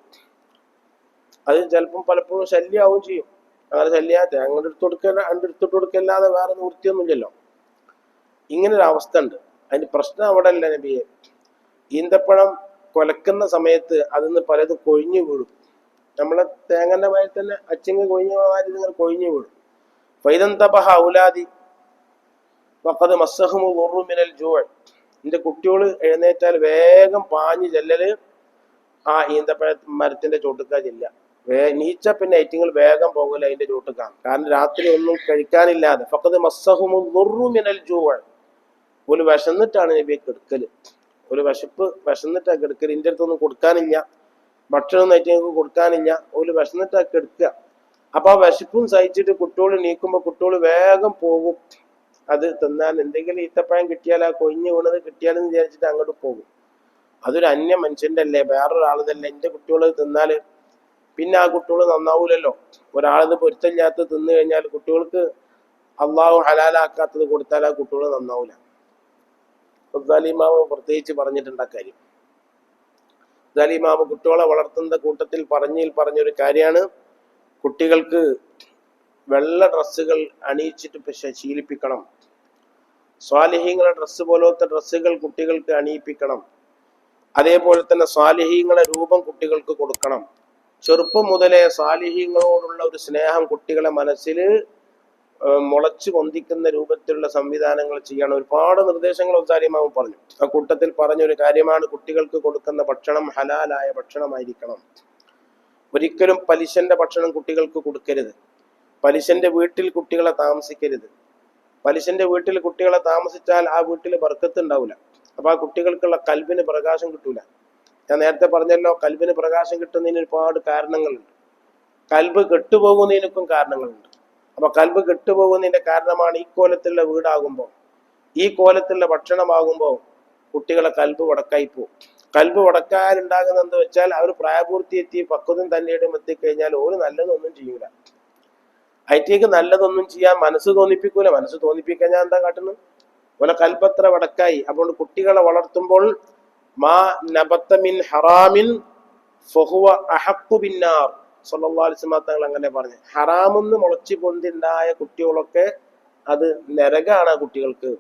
അത് ചിലപ്പം പലപ്പോഴും ശല്യമാവും ചെയ്യും. അങ്ങനെ ശല്യത്തെ അങ്ങോട്ട് എടുത്തിട്ട് കൊടുക്കല്ലാതെ വേറെ നിവൃത്തിയൊന്നുമില്ലല്ലോ. ഇങ്ങനൊരു അവസ്ഥ ഉണ്ട്. അതിന്റെ പ്രശ്നം അവിടെ അല്ല നബിയെ. ഈന്തപ്പഴം കൊലക്കുന്ന സമയത്ത് അതിന്ന് പലതും കൊഴിഞ്ഞു വീഴും. നമ്മളെ തേങ്ങന്റെ വയൽ തന്നെ അച്ചിങ്ങ് കൊഴിഞ്ഞ മാതിരി നിങ്ങൾ കൊഴിഞ്ഞു വീഴും. ഫൈദന്തബഹ ഔലാദി വഖദ് മസ്സഹുമു ദുർറു മിനൽ ജൂഅ്, എന്റെ കുട്ടിയോള് എഴുന്നേറ്റാൽ വേഗം പാഞ്ഞ് ചെല്ലല് ആ ഈന്തപ്പഴ മരത്തിന്റെ ചോട്ടുക്കാ ചെല്ല. നീച്ച പിന്നെ ഐറ്റിങ്ങൾ വേഗം പോകില്ല അതിന്റെ ചോട്ടുക്കാണ്. കാരണം രാത്രി ഒന്നും കഴിക്കാനില്ലാതെ. ഫഖദ് മസ്സഹുമു ദുർറു മിനൽ ജൂഅ്, ഒരു വിശന്നിട്ടാണ് നബിയെ കെടുക്കല്. ഒരു വിശന്നിട്ടാ കെടുക്കല്. ഇന്റെ അടുത്തൊന്നും കൊടുക്കാനില്ല, ഭക്ഷണം ഐറ്റങ്ങൾക്ക് കൊടുക്കാനില്ല, ഒരു വിശന്നിട്ടാ കെടുക്കുക. അപ്പൊ ആ വിശപ്പും സഹിച്ചിട്ട് കുട്ടിയോള് നീക്കുമ്പോ കുട്ടിയോള് വേഗം പോകും. അത് തിന്നാൻ എന്തെങ്കിലും ഈത്തപ്പഴം കിട്ടിയാൽ, ആ കൊഴിഞ്ഞു വീണത് കിട്ടിയാലെന്ന് വിചാരിച്ചിട്ട് അങ്ങോട്ട് പോകും. അതൊരു അന്യ മനുഷ്യന്റെ അല്ലേ, വേറൊരാളതല്ലേ. എന്റെ കുട്ടികള് തിന്നാല് പിന്നെ ആ കുട്ടികള് നന്നാവൂലല്ലോ. ഒരാളത് പൊരുത്തമില്ലാത്തത് തിന്നു കഴിഞ്ഞാൽ കുട്ടികൾക്ക് അള്ളാഹു ഹലാലാക്കാത്തത് കൊടുത്താൽ ആ കുട്ടികള് നന്നാവൂല. ഗസാലിമാമ പ്രത്യേകിച്ച് പറഞ്ഞിട്ടുണ്ട് ആ കാര്യം. ഗസാലിമാമ കുട്ടികളെ വളർത്തുന്ന കൂട്ടത്തിൽ പറഞ്ഞൊരു കാര്യമാണ്, കുട്ടികൾക്ക് വെള്ള ഡ്രസ്സുകൾ അണിയിച്ചിട്ട് ശീലിപ്പിക്കണം. സ്വാലിഹീങ്ങളെ ഡ്രസ്സ് പോലത്തെ ഡ്രസ്സുകൾ കുട്ടികൾക്ക് അണിയിപ്പിക്കണം. അതേപോലെ തന്നെ സ്വാലിഹീങ്ങളെ രൂപം കുട്ടികൾക്ക് കൊടുക്കണം. ചെറുപ്പം മുതലേ സ്വാലിഹീങ്ങളോടുള്ള ഒരു സ്നേഹം കുട്ടികളെ മനസ്സിൽ മുളച്ചു പൊന്തിക്കുന്ന രൂപത്തിലുള്ള സംവിധാനങ്ങൾ ചെയ്യണം. ഒരുപാട് നിർദ്ദേശങ്ങൾ ഉസ്താദിമാവ് പറഞ്ഞു. ആ കൂട്ടത്തിൽ പറഞ്ഞൊരു കാര്യമാണ്, കുട്ടികൾക്ക് കൊടുക്കുന്ന ഭക്ഷണം ഹലാലായ ഭക്ഷണമായിരിക്കണം. ഒരിക്കലും പലിശന്റെ ഭക്ഷണം കുട്ടികൾക്ക് കൊടുക്കരുത്. പലിശന്റെ വീട്ടിൽ കുട്ടികളെ താമസിക്കരുത്. പലിശന്റെ വീട്ടിൽ കുട്ടികളെ താമസിച്ചാൽ ആ വീട്ടിൽ ബർക്കത്ത് ഉണ്ടാവില്ല. അപ്പൊ ആ കുട്ടികൾക്കുള്ള കൽബിന് പ്രകാശം കിട്ടൂല. ഞാൻ നേരത്തെ പറഞ്ഞല്ലോ, കൽബിന് പ്രകാശം കിട്ടുന്നതിന് ഒരുപാട് കാരണങ്ങളുണ്ട്. കൽബ് കെട്ടുപോകുന്നതിനൊക്കെ കാരണങ്ങളുണ്ട്. അപ്പൊ കൽബ് കെട്ടുപോകുന്നതിന്റെ കാരണമാണ് ഈ കോലത്തിലുള്ള വീടാകുമ്പോൾ, ഈ കോലത്തിലുള്ള ഭക്ഷണമാകുമ്പോൾ കുട്ടികളെ കൽബ് വടക്കായി പോകും. കൽബ് വടക്കാനുണ്ടാകുന്നത് എന്താ വെച്ചാൽ, അവർ പ്രായപൂർത്തി എത്തി പക്വതും തന്നെയും എത്തിക്കഴിഞ്ഞാൽ ഒരു നല്ലതൊന്നും ചെയ്യൂല. അതിലേക്ക് നല്ലതൊന്നും ചെയ്യാൻ മനസ്സ് തോന്നിപ്പിക്കൂല. മനസ്സ് തോന്നിപ്പിക്കാൻ ഞാൻ എന്താ കാട്ടുന്നത്? ഓലെ കൽബത്ര വടക്കായി. അപ്പോൾ കുട്ടികളെ വളർത്തുമ്പോൾ മാ നബത്ത മിൻ ഹറാമിൻ ഫഹുവ അഹഖു ബിന്നാർ സല്ലല്ലാഹു അലൈഹി വസല്ലം തങ്ങൾ അങ്ങനെ പറഞ്ഞു. ഹറാമെന്ന് മുളച്ചു പൊന്തിണ്ടായ കുട്ടികളൊക്കെ അത് നരകാണ് ആ കുട്ടികൾക്ക്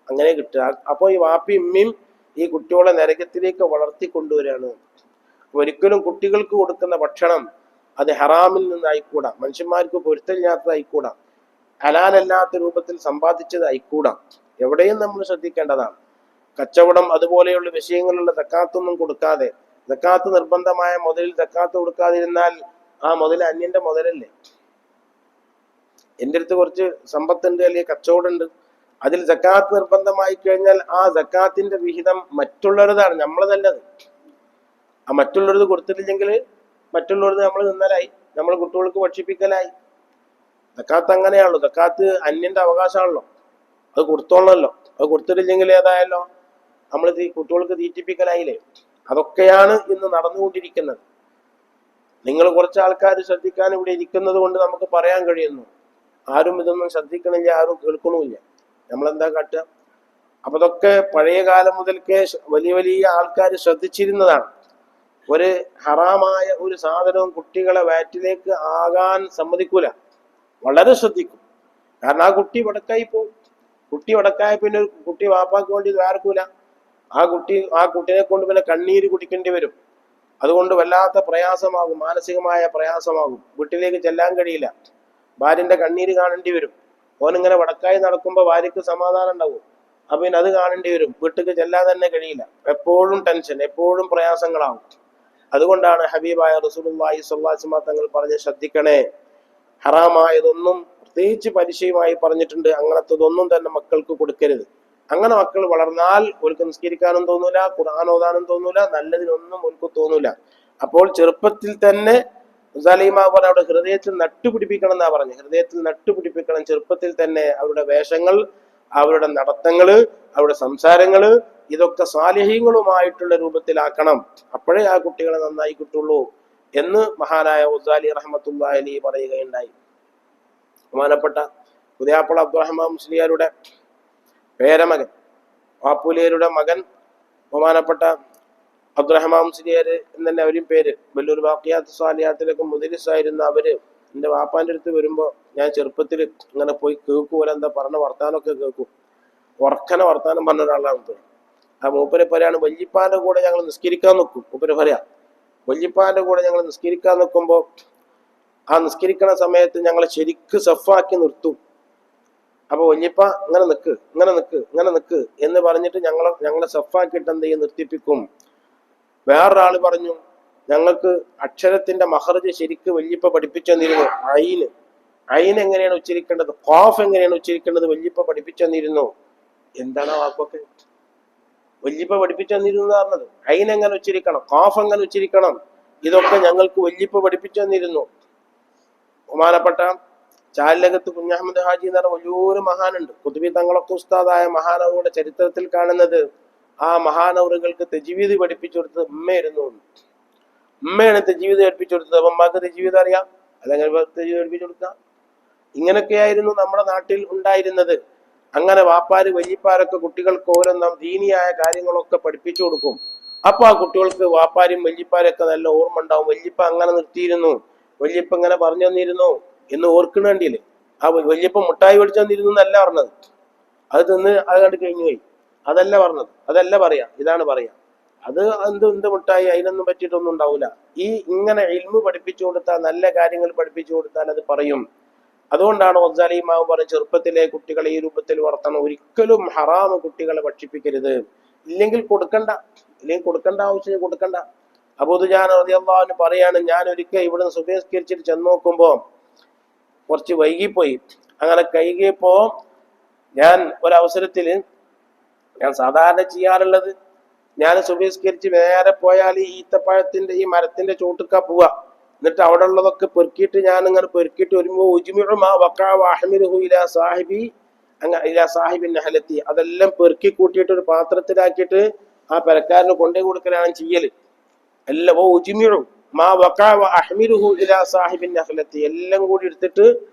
അങ്ങനെ കിട്ടുക. അപ്പോൾ ഈ വാപ്പി ഉമ്മയും ഈ കുട്ടികളെ നരകത്തിലേക്ക് വളർത്തിക്കൊണ്ടുവരികയാണ്. ഒരിക്കലും കുട്ടികൾക്ക് കൊടുക്കുന്ന ഭക്ഷണം അത് ഹറാമിൽ നിന്നായിക്കൂടാ, മനുഷ്യന്മാർക്ക് പൊരുത്തമില്ലാത്തതായിക്കൂടാ, ഹലാലല്ലാത്ത രൂപത്തിൽ സമ്പാദിച്ചതായിക്കൂടാ. എവിടെയും നമ്മൾ ശ്രദ്ധിക്കേണ്ടതാണ്. കച്ചവടം അതുപോലെയുള്ള വിഷയങ്ങളിലുള്ള സക്കാത്തൊന്നും കൊടുക്കാതെ, സക്കാത്ത് നിർബന്ധമായ മുതലിൽ സക്കാത്ത് കൊടുക്കാതിരുന്നാൽ ആ മുതൽ അന്യന്റെ മുതലല്ലേ. എൻ്റെ അടുത്ത് കുറച്ച് സമ്പത്തുണ്ട്, അല്ലെങ്കിൽ കച്ചവടമുണ്ട്, അതിൽ സക്കാത്ത് നിർബന്ധമായി കഴിഞ്ഞാൽ ആ സക്കാത്തിന്റെ വിഹിതം മറ്റുള്ളവരതാണ്, നമ്മളതല്ലത്. ആ മറ്റുള്ളവരത് കൊടുത്തിട്ടില്ലെങ്കിൽ മറ്റുള്ളവരത് നമ്മൾ നിന്നലായി, നമ്മൾ കുട്ടികൾക്ക് ഭക്ഷിപ്പിക്കലായി. സക്കാത്ത് അങ്ങനെയാണല്ലോ, സക്കാത്ത് അന്യന്റെ അവകാശമാണല്ലോ, അത് കൊടുത്തോളണല്ലോ. അത് കൊടുത്തിട്ടില്ലെങ്കിൽ ഏതായാലോ നമ്മൾ കുട്ടികൾക്ക് തീറ്റിപ്പിക്കലായില്ലേ. അതൊക്കെയാണ് ഇന്ന് നടന്നുകൊണ്ടിരിക്കുന്നത്. നിങ്ങൾ കുറച്ച് ആൾക്കാർ ശ്രദ്ധിക്കാൻ ഇവിടെ ഇരിക്കുന്നത് കൊണ്ട് നമുക്ക് പറയാൻ കഴിയുന്നു. ആരും ഇതൊന്നും ശ്രദ്ധിക്കണില്ല, ആരും കേൾക്കണമില്ല. നമ്മളെന്താ കാട്ടുക? അപ്പൊ അതൊക്കെ പഴയ കാലം മുതൽക്കേ വലിയ വലിയ ആൾക്കാർ ശ്രദ്ധിച്ചിരുന്നതാണ്. ഒരു ഹറാമായ ഒരു സാധനവും കുട്ടികളെ വയറ്റിലേക്ക് ആകാൻ സമ്മതിക്കൂല, വളരെ ശ്രദ്ധിക്കും. കാരണം ആ കുട്ടി വടക്കായി പോകും. കുട്ടി വടക്കായ പിന്നെ ഒരു കുട്ടി വാപ്പാക്ക് വേണ്ടി വേർക്കൂല. ആ കുട്ടിനെ കൊണ്ട് പിന്നെ കണ്ണീര് കുടിക്കേണ്ടി വരും. അതുകൊണ്ട് വല്ലാത്ത പ്രയാസമാകും, മാനസികമായ പ്രയാസമാകും. വീട്ടിലേക്ക് ചെല്ലാൻ കഴിയില്ല, ഭാര്യന്റെ കണ്ണീര് കാണേണ്ടി വരും. ഓനിങ്ങനെ വടക്കായി നടക്കുമ്പോൾ ഭാര്യക്ക് സമാധാനം ഉണ്ടാവും, അപ്പൊ പിന്നെ അത് കാണേണ്ടി വരും. വീട്ടിലേക്ക് ചെല്ലാൻ തന്നെ കഴിയില്ല, എപ്പോഴും ടെൻഷൻ, എപ്പോഴും പ്രയാസങ്ങളാവും. അതുകൊണ്ടാണ് ഹബീബായ റസൂലുള്ളാഹി സ്വല്ലല്ലാഹു അലൈഹി വസല്ലം തങ്ങൾ പറഞ്ഞ് ശ്രദ്ധിക്കണേ, ഹറാമായതൊന്നും പ്രത്യേകിച്ച് പരിചയമായി പറഞ്ഞിട്ടുണ്ട്, അങ്ങനത്തതൊന്നും തന്നെ മക്കൾക്ക് കൊടുക്കരുത്. അങ്ങനെ മക്കൾ വളർന്നാൽ അവർക്ക് നിസ്കരിക്കാനും തോന്നൂല, ഖുർആൻ ഓതാനും തോന്നൂല, നല്ലതിനൊന്നും അവർക്ക് തോന്നൂല. അപ്പോൾ ചെറുപ്പത്തിൽ തന്നെ മുസാലിമ പറഞ്ഞ അവിടെ ഹൃദയത്തിൽ നട്ടുപിടിപ്പിക്കണം എന്നാ പറഞ്ഞു. ഹൃദയത്തിൽ നട്ടുപിടിപ്പിക്കണം ചെറുപ്പത്തിൽ തന്നെ. അവരുടെ വേഷങ്ങൾ, അവരുടെ നടത്തങ്ങള്, അവരുടെ സംസാരങ്ങള് ഇതൊക്കെ സാലിഹീങ്ങളുമായിട്ടുള്ള രൂപത്തിലാക്കണം. അപ്പോഴേ ആ കുട്ടികളെ നന്നായി കിട്ടുള്ളൂ എന്ന് മഹാനായ ഉസാലി റഹ്മത്തുള്ളാഹി അലൈഹി പറയുകയുണ്ടായി. ബഹുമാനപ്പെട്ട പുതിയാപ്പള അബ്ദുറഹ്മാൻ മുസ്ലിയാരുടെ പേരമകൻ, വാപ്പുലിയരുടെ മകൻ ബഹുമാനപ്പെട്ട അബ്ദുറഹ്മാൻ മുസ്ലിയാർ എന്നെ അവരും പേര്. വല്ലൂർ ബാക്കിയാത്ത് സ്വാലിയാത്തിലൊക്കെ മുദരിസായിരുന്ന അവര് എൻ്റെ വാപ്പാൻ്റെ അടുത്ത് വരുമ്പോൾ ഞാൻ ചെറുപ്പത്തിൽ ഇങ്ങനെ പോയി കേൾക്കുപോലെ എന്താ പറഞ്ഞ വർത്താനമൊക്കെ കേൾക്കും. ഉറക്കനെ വർത്താനം പറഞ്ഞ ഒരാളാണ്. ആ മൂപ്പരെ പറയാണ്, വല്യപ്പാന്റെ കൂടെ ഞങ്ങൾ നിസ്കരിക്കാൻ നിൽക്കും. മൂപ്പരെ പറയാ, വല്യപ്പാന്റെ കൂടെ ഞങ്ങൾ നിസ്കരിക്കാൻ നിൽക്കുമ്പോൾ ആ നിസ്കരിക്കണ സമയത്ത് ഞങ്ങൾ ശരിക്ക് സഫാക്കി നിർത്തും. അപ്പൊ വല്യപ്പ ഇങ്ങനെ നിക്ക്, ഇങ്ങനെ നിക്ക്, ഇങ്ങനെ നിക്ക് എന്ന് പറഞ്ഞിട്ട് ഞങ്ങളെ സഫാക്കിയിട്ട് എന്ത് ചെയ്യും, നിർത്തിപ്പിക്കും. വേറൊരാള് പറഞ്ഞു, ഞങ്ങൾക്ക് അക്ഷരത്തിന്റെ മഹർജ് ശരിക്ക് വല്യപ്പ പഠിപ്പിച്ചു തന്നിരുന്നു. അയിന് എങ്ങനെയാണ് ഉച്ചരിക്കേണ്ടത്, ഖാഫ് എങ്ങനെയാണ് ഉച്ചരിക്കേണ്ടത് വല്യപ്പ പഠിപ്പിച്ചു തന്നിരുന്നു. എന്താണ് ആ വാക്കൊക്കെ? വല്യപ്പ പഠിപ്പിച്ചു തന്നിരുന്നു പറഞ്ഞത്. അയിനെങ്ങനെ ഉച്ചരിക്കണം, ഖാഫ് എങ്ങനെ ഉച്ചരിക്കണം, ഇതൊക്കെ ഞങ്ങൾക്ക് വല്യപ്പ പഠിപ്പിച്ചു തന്നിരുന്നു. ബഹുമാനപ്പെട്ട ചാലകത്ത് കുഞ്ഞഹമ്മദ് ഹാജി എന്ന് പറഞ്ഞ വലിയൊരു മഹാനുണ്ട്. കുതുബി തങ്ങളൊക്കെ ഉസ്താദായ മഹാനവറുടെ ചരിത്രത്തിൽ കാണുന്നത് ആ മഹാനവറുകൾക്ക് തജ്വീദ് പഠിപ്പിച്ചു കൊടുത്തത് ഉമ്മയായിരുന്നു. ഉമ്മയാണ് തജ്വീദ് പഠിപ്പിച്ചു കൊടുത്തത്. അപ്പൊ ഉമ്മാക്ക് തജ്വീദ് അറിയാം, അല്ലെങ്കിൽ തജ്വീദ് പഠിപ്പിച്ചു കൊടുക്കാം. ഇങ്ങനൊക്കെയായിരുന്നു നമ്മുടെ നാട്ടിൽ ഉണ്ടായിരുന്നത്. അങ്ങനെ വാപ്പാര് വല്യപ്പാരൊക്കെ കുട്ടികൾക്ക് ഓരോന്നും ദീനിയായ കാര്യങ്ങളൊക്കെ പഠിപ്പിച്ചു കൊടുക്കും. അപ്പൊ ആ കുട്ടികൾക്ക് വാപ്പാരും വല്യപ്പാരൊക്കെ നല്ല ഓർമ്മ ഉണ്ടാവും. വല്യപ്പ അങ്ങനെ നിർത്തിയിരുന്നു, വല്യപ്പ ഇങ്ങനെ പറഞ്ഞു തന്നിരുന്നു എന്ന് ഓർക്കണേണ്ടിയില്ലേ. ആ വല്യപ്പ മുട്ടായി മേടിച്ചു തന്നിരുന്നു എന്നല്ല പറഞ്ഞത്, അത് തിന്ന് അത് കണ്ട് കഴിഞ്ഞു പോയി, അതല്ല പറഞ്ഞത്, അതല്ല പറയാ, ഇതാണ് പറയാ. അത് എന്ത് മുട്ടായി, അതിനൊന്നും പറ്റിയിട്ടൊന്നും ഉണ്ടാവില്ല. ഈ ഇങ്ങനെ ഇൽമു പഠിപ്പിച്ചു കൊടുത്താൽ, നല്ല കാര്യങ്ങൾ പഠിപ്പിച്ചു കൊടുത്താൽ അത് പറയും. അതുകൊണ്ടാണ് ഗസാലി ഇമാം പറഞ്ഞ ചെറുപ്പത്തിലെ കുട്ടികളെ ഈ രൂപത്തിൽ വളർത്തണം. ഒരിക്കലും ഹറാമ് കുട്ടികളെ ഭക്ഷിപ്പിക്കരുത്. ഇല്ലെങ്കിൽ കൊടുക്കേണ്ട ആവശ്യം കൊടുക്കണ്ട. അബൂ ദുജാന റളിയല്ലാഹു അൻഹു പറയാണ്, ഞാൻ ഒരിക്കൽ ഇവിടുന്ന് സുബഹിസ്കരിച്ചിട്ട് ചെന്ന് നോക്കുമ്പോ കുറച്ച് വൈകിപ്പോയി. അങ്ങനെ കൈകിയപ്പോ ഞാൻ ഒരവസരത്തില്, ഞാൻ സാധാരണ ചെയ്യാറുള്ളത്, ഞാൻ സുബഹിസ്കരിച്ച് നേരെ പോയാൽ ഈ ഈത്തപ്പഴത്തിന്റെ ഈ മരത്തിന്റെ ചോട്ടുക്കാ പോവാ. എന്നിട്ട് അവിടെ ഉള്ളതൊക്കെ പെറുക്കിയിട്ട് ഞാൻ ഇങ്ങനെ പെറുക്കിയിട്ട് വരുമ്പോ സാഹിബി നഹലത്തി, അതെല്ലാം പെറുക്കി കൂട്ടിയിട്ട് ഒരു പാത്രത്തിലാക്കിയിട്ട് ആ പെരക്കാരന് കൊണ്ടേ കൊടുക്കലാണ് ചെയ്യല്. എല്ലാം എല്ലാം കൂടി എടുത്തിട്ട്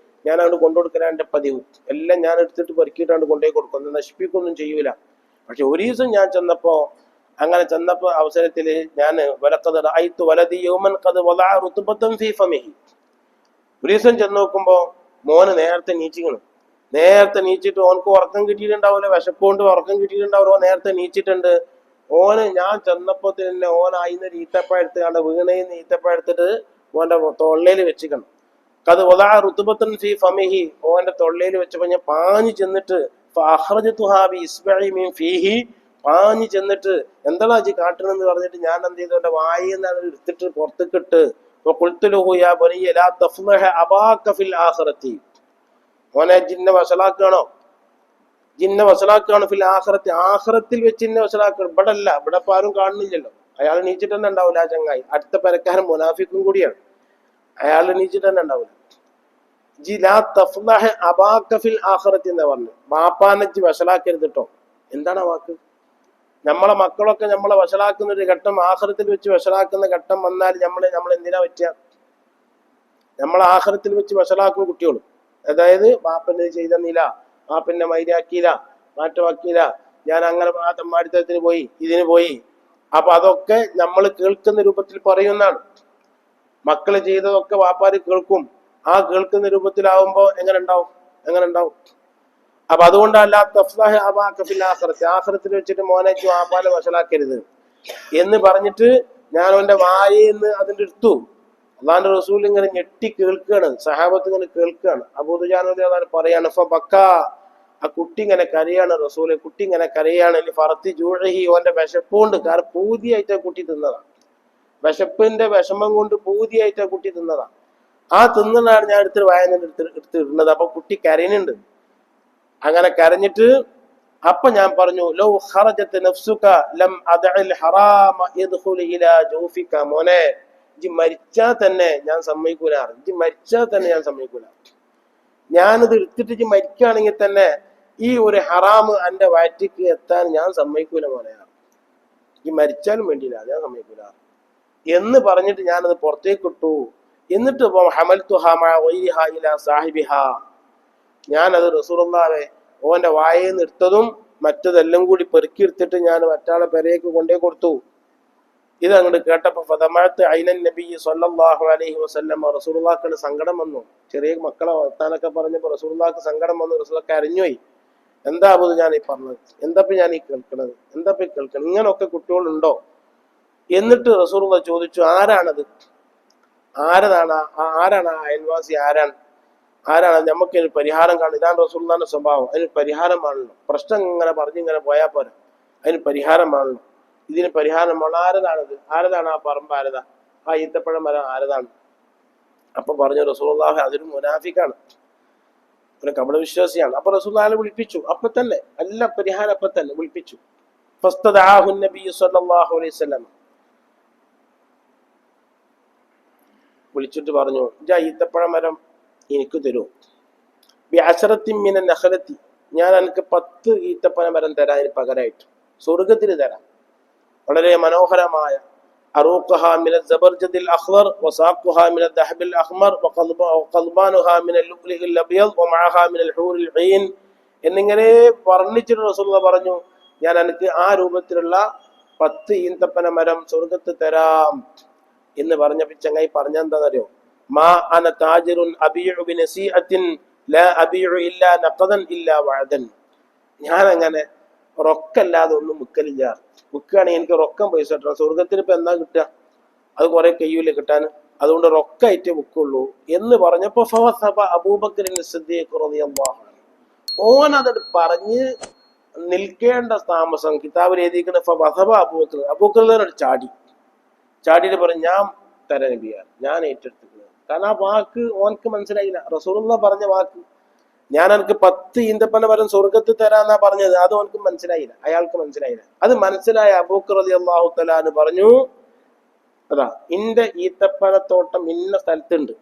ഞാൻ അവിടെ കൊണ്ടുകൊടുക്കലാണ് എന്റെ പതിവ്. എല്ലാം ഞാൻ എടുത്തിട്ട് പെറുക്കിയിട്ടാണ് കൊണ്ടേ കൊടുക്കുന്നത്, നശിപ്പിക്കൊന്നും ചെയ്യൂല. പക്ഷെ ഒരു ദിവസം ഞാൻ ചെന്നപ്പോ അവസരത്തില് ഞാൻ ഒരു ദിവസം ചെന്ന് നോക്കുമ്പോ മോന് നേരത്തെ നീച്ചിട്ട് ഓനക്ക് ഉറക്കം കിട്ടിയിട്ടുണ്ടാവില്ല, വിശപ്പുകൊണ്ട് ഉറക്കം കിട്ടിയിട്ടുണ്ടാവില്ല, നേരത്തെ നീച്ചിട്ടുണ്ട്. ഞാൻ ചെന്നപ്പോ തന്നെ ആയിന്നൊരു ഈത്തപ്പഴം എടുത്ത് വീണേന്ന് ഈത്തപ്പഴം എടുത്തിട്ട് ഓന്റെ തൊള്ളയിൽ വെച്ചിക്കണം. അത് റുതുബത്തൻ ഫീ ഫമിഹി, ഓന്റെ തൊള്ളയിൽ വെച്ചപ്പോ ഞാൻ പാഞ്ഞു ചെന്നിട്ട് പാഞ്ഞു ചെന്നിട്ട് എന്താ അജി കാട്ടണെന്ന് പറഞ്ഞിട്ട് ഞാൻ എന്ത് ചെയ്തു, എന്റെ വായിന്ന് അത് എടുത്തിട്ട് പുറത്തേക്കിട്ട് മോനെ ജിന്നെ വസലാക്കുകയാണോ ഫിൽ ആഖിറത്തി, ആഖിറത്തിൽ വെച്ച് ഇന്നെ വസലാക്കണം. ഇവിടെ അല്ല, ഇവിടെ ഇപ്പൊ ആരും കാണുന്നില്ലല്ലോ. അയാൾ നീച്ചിട്ട് തന്നെ ഉണ്ടാവില്ല. ആ ചങ്ങായി അടുത്ത പെരക്കാരൻ മുനാഫിക്കും കൂടിയാണ്, അയാൾ നീച്ചിട്ട് തന്നെ ഉണ്ടാവില്ല. എന്ന് പറഞ്ഞു, ബാപ്പാനജ് വഷളാക്കരുത് കേട്ടോ. എന്താണ് ആ വാക്ക്? നമ്മളെ മക്കളൊക്കെ നമ്മളെ വഷളാക്കുന്ന ഒരു ഘട്ടം, ആഖിറത്തിൽ വെച്ച് വഷളാക്കുന്ന ഘട്ടം വന്നാൽ നമ്മൾ എന്തിനാ പറ്റുക? നമ്മൾ ആഖിറത്തിൽ വെച്ച് വഷളാക്കുന്ന കുട്ടികളും, അതായത് ബാപ്പന്റെ ചെയ്തെന്നില്ല, ബാപ്പന്റെ മൈരാക്കിയില്ല, മാറ്റമാക്കിയില്ല, ഞാൻ അങ്ങനെ ആ തമ്മാടിത്തരത്തിന് പോയി, ഇതിന് പോയി. അപ്പൊ അതൊക്കെ നമ്മൾ കേൾക്കുന്ന രൂപത്തിൽ പറയുന്നതാണ്. മക്കള് ചെയ്തതൊക്കെ വാപ്പാര് കേൾക്കും. ആ കേൾക്കുന്ന രൂപത്തിലാവുമ്പോ എങ്ങനെ ഉണ്ടാവും? അപ്പൊ അതുകൊണ്ടല്ല ആഖിറത്തിൽ വെച്ചിട്ട് മോനേക്ക് വാപ്പാനെ വഷളാക്കരുത് എന്ന് പറഞ്ഞിട്ട് ഞാൻ അവന്റെ വായിന്ന് അതിന്റെ എടുത്തു. അള്ളാന്റെ റസൂൽ ഇങ്ങനെ ഞെട്ടി കേൾക്കുകയാണ്, സഹാബത്ത് ഇങ്ങനെ കേൾക്കുകയാണ്. അബൂ ദുജാന റളിയല്ലാഹു പറയാണ്, ആ കുട്ടി ഇങ്ങനെ കരയാണ്, റസൂല് കുട്ടി ഇങ്ങനെ കരയാണ്. ഫറത്തി ജൂഹി, ഓന്റെ വിശപ്പുകൊണ്ട്, കാരണം പൂതിയായിട്ട് കുട്ടി തിന്നതാണ്, വിശപ്പിന്റെ വിഷമം കൊണ്ട് പൂതിയായിട്ട് കുട്ടി തിന്നതാണ്. ആ തിന്നതാണ് ഞാൻ എടുത്തിട്ട് എടുത്ത് ഇടുന്നത്. അപ്പൊ കുട്ടി കരയുന്നുണ്ട്. അങ്ങനെ കരഞ്ഞിട്ട് അപ്പൊ ഞാൻ പറഞ്ഞു, ലൗ ഖറജത് നഫ്സുക ലം അദഇൽ ഹറാമ യദ്ഖുലു ഇലാ ജൗഫിക, മോനെ ഇജ്ജ് മരിച്ചാൽ തന്നെ ഞാൻ സമ്മതിക്കൂല. ഞാനിത് എടുത്തിട്ട് ഇജ്ജ് മരിക്കുകയാണെങ്കിൽ തന്നെ ഈ ഒരു ഹറാമ് എന്റെ വയറ്റിക്ക് എത്താൻ ഞാൻ സമ്മതിക്കൂല മോനെ, ഈ മരിച്ചാലും വേണ്ടിയില്ല, ഞാൻ സമ്മതിക്കൂല എന്ന് പറഞ്ഞിട്ട് ഞാനത് പുറത്തേക്ക് ഇട്ടു. എന്നിട്ട് ഞാനത് റസൂലുള്ളാഹിയെ ഓന്റെ വായേന്ന് എടുത്തതും മറ്റതെല്ലാം കൂടി പെറുക്കിയെടുത്തിട്ട് ഞാൻ മറ്റാളെ പെരേക്ക് കൊണ്ടേ കൊടുത്തു. ഇത് അങ്ങോട്ട് കേട്ടപ്പോ ഫദമഅത്ത് ഐനൻ നബി സ്വല്ലല്ലാഹു അലൈഹി വസല്ലം, റസൂലുള്ളാഹിക്ക് സങ്കടം വന്നു. ചെറിയ മക്കളെ വർത്താനൊക്കെ പറഞ്ഞപ്പോ റസൂലുള്ളാഹിക്ക് സങ്കടം വന്നു. റസൂലുള്ളാഹി അരിഞ്ഞുപോയി. എന്താ അബൂ ഞാൻ ഈ പറഞ്ഞത്, എന്താ ഞാൻ ഈ കേൾക്കണത്, ഇങ്ങനൊക്കെ കുട്ടികളുണ്ടോ? എന്നിട്ട് റസൂലുള്ളാഹി ചോദിച്ചു, ആരാണത്? ആരാണ് ആ അയൽവാസി? ആരാണ് നമുക്ക് അതിന് പരിഹാരം കാണും? ഇതാണ് റസൂലുള്ളാഹിന്റെ സ്വഭാവം. അതിന് പരിഹാരമാണല്ലോ. പ്രശ്നം ഇങ്ങനെ പറഞ്ഞിങ്ങനെ പോയാൽ പോരാ, അതിന് പരിഹാരമാണല്ലോ. ഇതിന് പരിഹാരമാണ്. ആരതാണ് ആ പറമ്പ്? ആ ഈത്തപ്പഴം മരം ആരതാണ്? അപ്പൊ പറഞ്ഞു റസൂലുള്ളാഹി അതൊരു മുനാഫിക്കാണ്, ഒരു കപട വിശ്വാസിയാണ്. അപ്പൊ റസൂലുള്ളാഹിനെ വിളിപ്പിച്ചു. അപ്പൊ തന്നെ എല്ലാ പരിഹാരം അപ്പൊ തന്നെ വിളിപ്പിച്ചു. ഫസ്തദഅഹു നബി സ്വല്ലല്ലാഹു അലൈഹി വസല്ലം, വിളിച്ചിട്ട് പറഞ്ഞു, ഈത്തപ്പഴ മരം എനിക്ക് തരൂ. ബിഅശറത്തിൻ മിനൻ നഖലത്തി, ഞാൻ എനിക്ക് 10 ഈത്തപ്പഴ മരം തരാൻ പകരമായിട്ട് സ്വർഗത്തിൽ തരാം. വളരെ മനോഹരമായ അറൂഖഹാ മിനൽ സബർജദിൽ അഖ്ളർ വസാഖുഹാ മിനൽ ദഹബിൽ അഹ്മർ വഖൽബാനുഹാ മിനൽ ലുഅ്ലുഇൽ അബ്യദ് വമഅഹാ മിനൽ ഹൂറിൽ ഐൻ എന്നിങ്ങനെ വർണ്ണിച്ചിട്ട് റസൂലുള്ളാഹി പറഞ്ഞു, ഞാൻ എനിക്ക് ആ രൂപത്തിലുള്ള 10 ഈന്തപ്പന മരം സ്വർഗത്ത് തരാം എന്ന് പറഞ്ഞപ്പോ ചങ്ങായി പറഞ്ഞെന്താണെന്നറിയോ? മാ അന താജിറുൻ അബീഉ ബിനസീഅത്തിൻ ലാ അബീഉ ഇല്ലാ നഖദൻ ഇല്ലാ വഅദൻ. ഞാൻ അങ്ങനെ റൊക്കല്ലാതെ ഒന്നും വിൽക്കലില്ല. വിൽക്കുകയാണെങ്കിൽ എനിക്ക് റൊക്കം പൈസ കിട്ടണം. സ്വർഗത്തിന് ഇപ്പൊ എന്താ കിട്ടുക? അത് കുറെ കയ്യൂല കിട്ടാൻ. അതുകൊണ്ട് റൊക്കായിട്ട് വിൽക്കുള്ളൂ എന്ന് പറഞ്ഞപ്പോ അബൂബക്കർ സിദ്ദീഖ് റളിയല്ലാഹു അൻഹു ഓൻ അത് പറഞ്ഞ് നിൽക്കേണ്ട താമസം കിതാബിൽ എഴുതിയിരിക്കുന്ന അബൂബക്കർ ചാടിയിട്ട് പറഞ്ഞു, ഞാൻ തരാൻ നബിയാണ്, ഞാൻ ഏറ്റെടുത്തിരിക്കുന്നത്. കാരണം ആ വാക്ക് ഓനക്ക് മനസ്സിലായില്ല. റസൂലുള്ളാഹി പറഞ്ഞ വാക്ക്, ഞാൻ എനിക്ക് 10 ഈന്തപ്പന മരം സ്വർഗത്ത് തരാന്നാ പറഞ്ഞത്. അത് ഓനക്ക് മനസ്സിലായില്ല, അയാൾക്ക് മനസ്സിലായില്ല. അത് മനസ്സിലായ അബൂബക്കർ റളിയല്ലാഹു തആല അൻഹു പറഞ്ഞു, അതാ ഇന്റെ ഈത്തപ്പനത്തോട്ടം ഇന്ന സ്ഥലത്തുണ്ട്,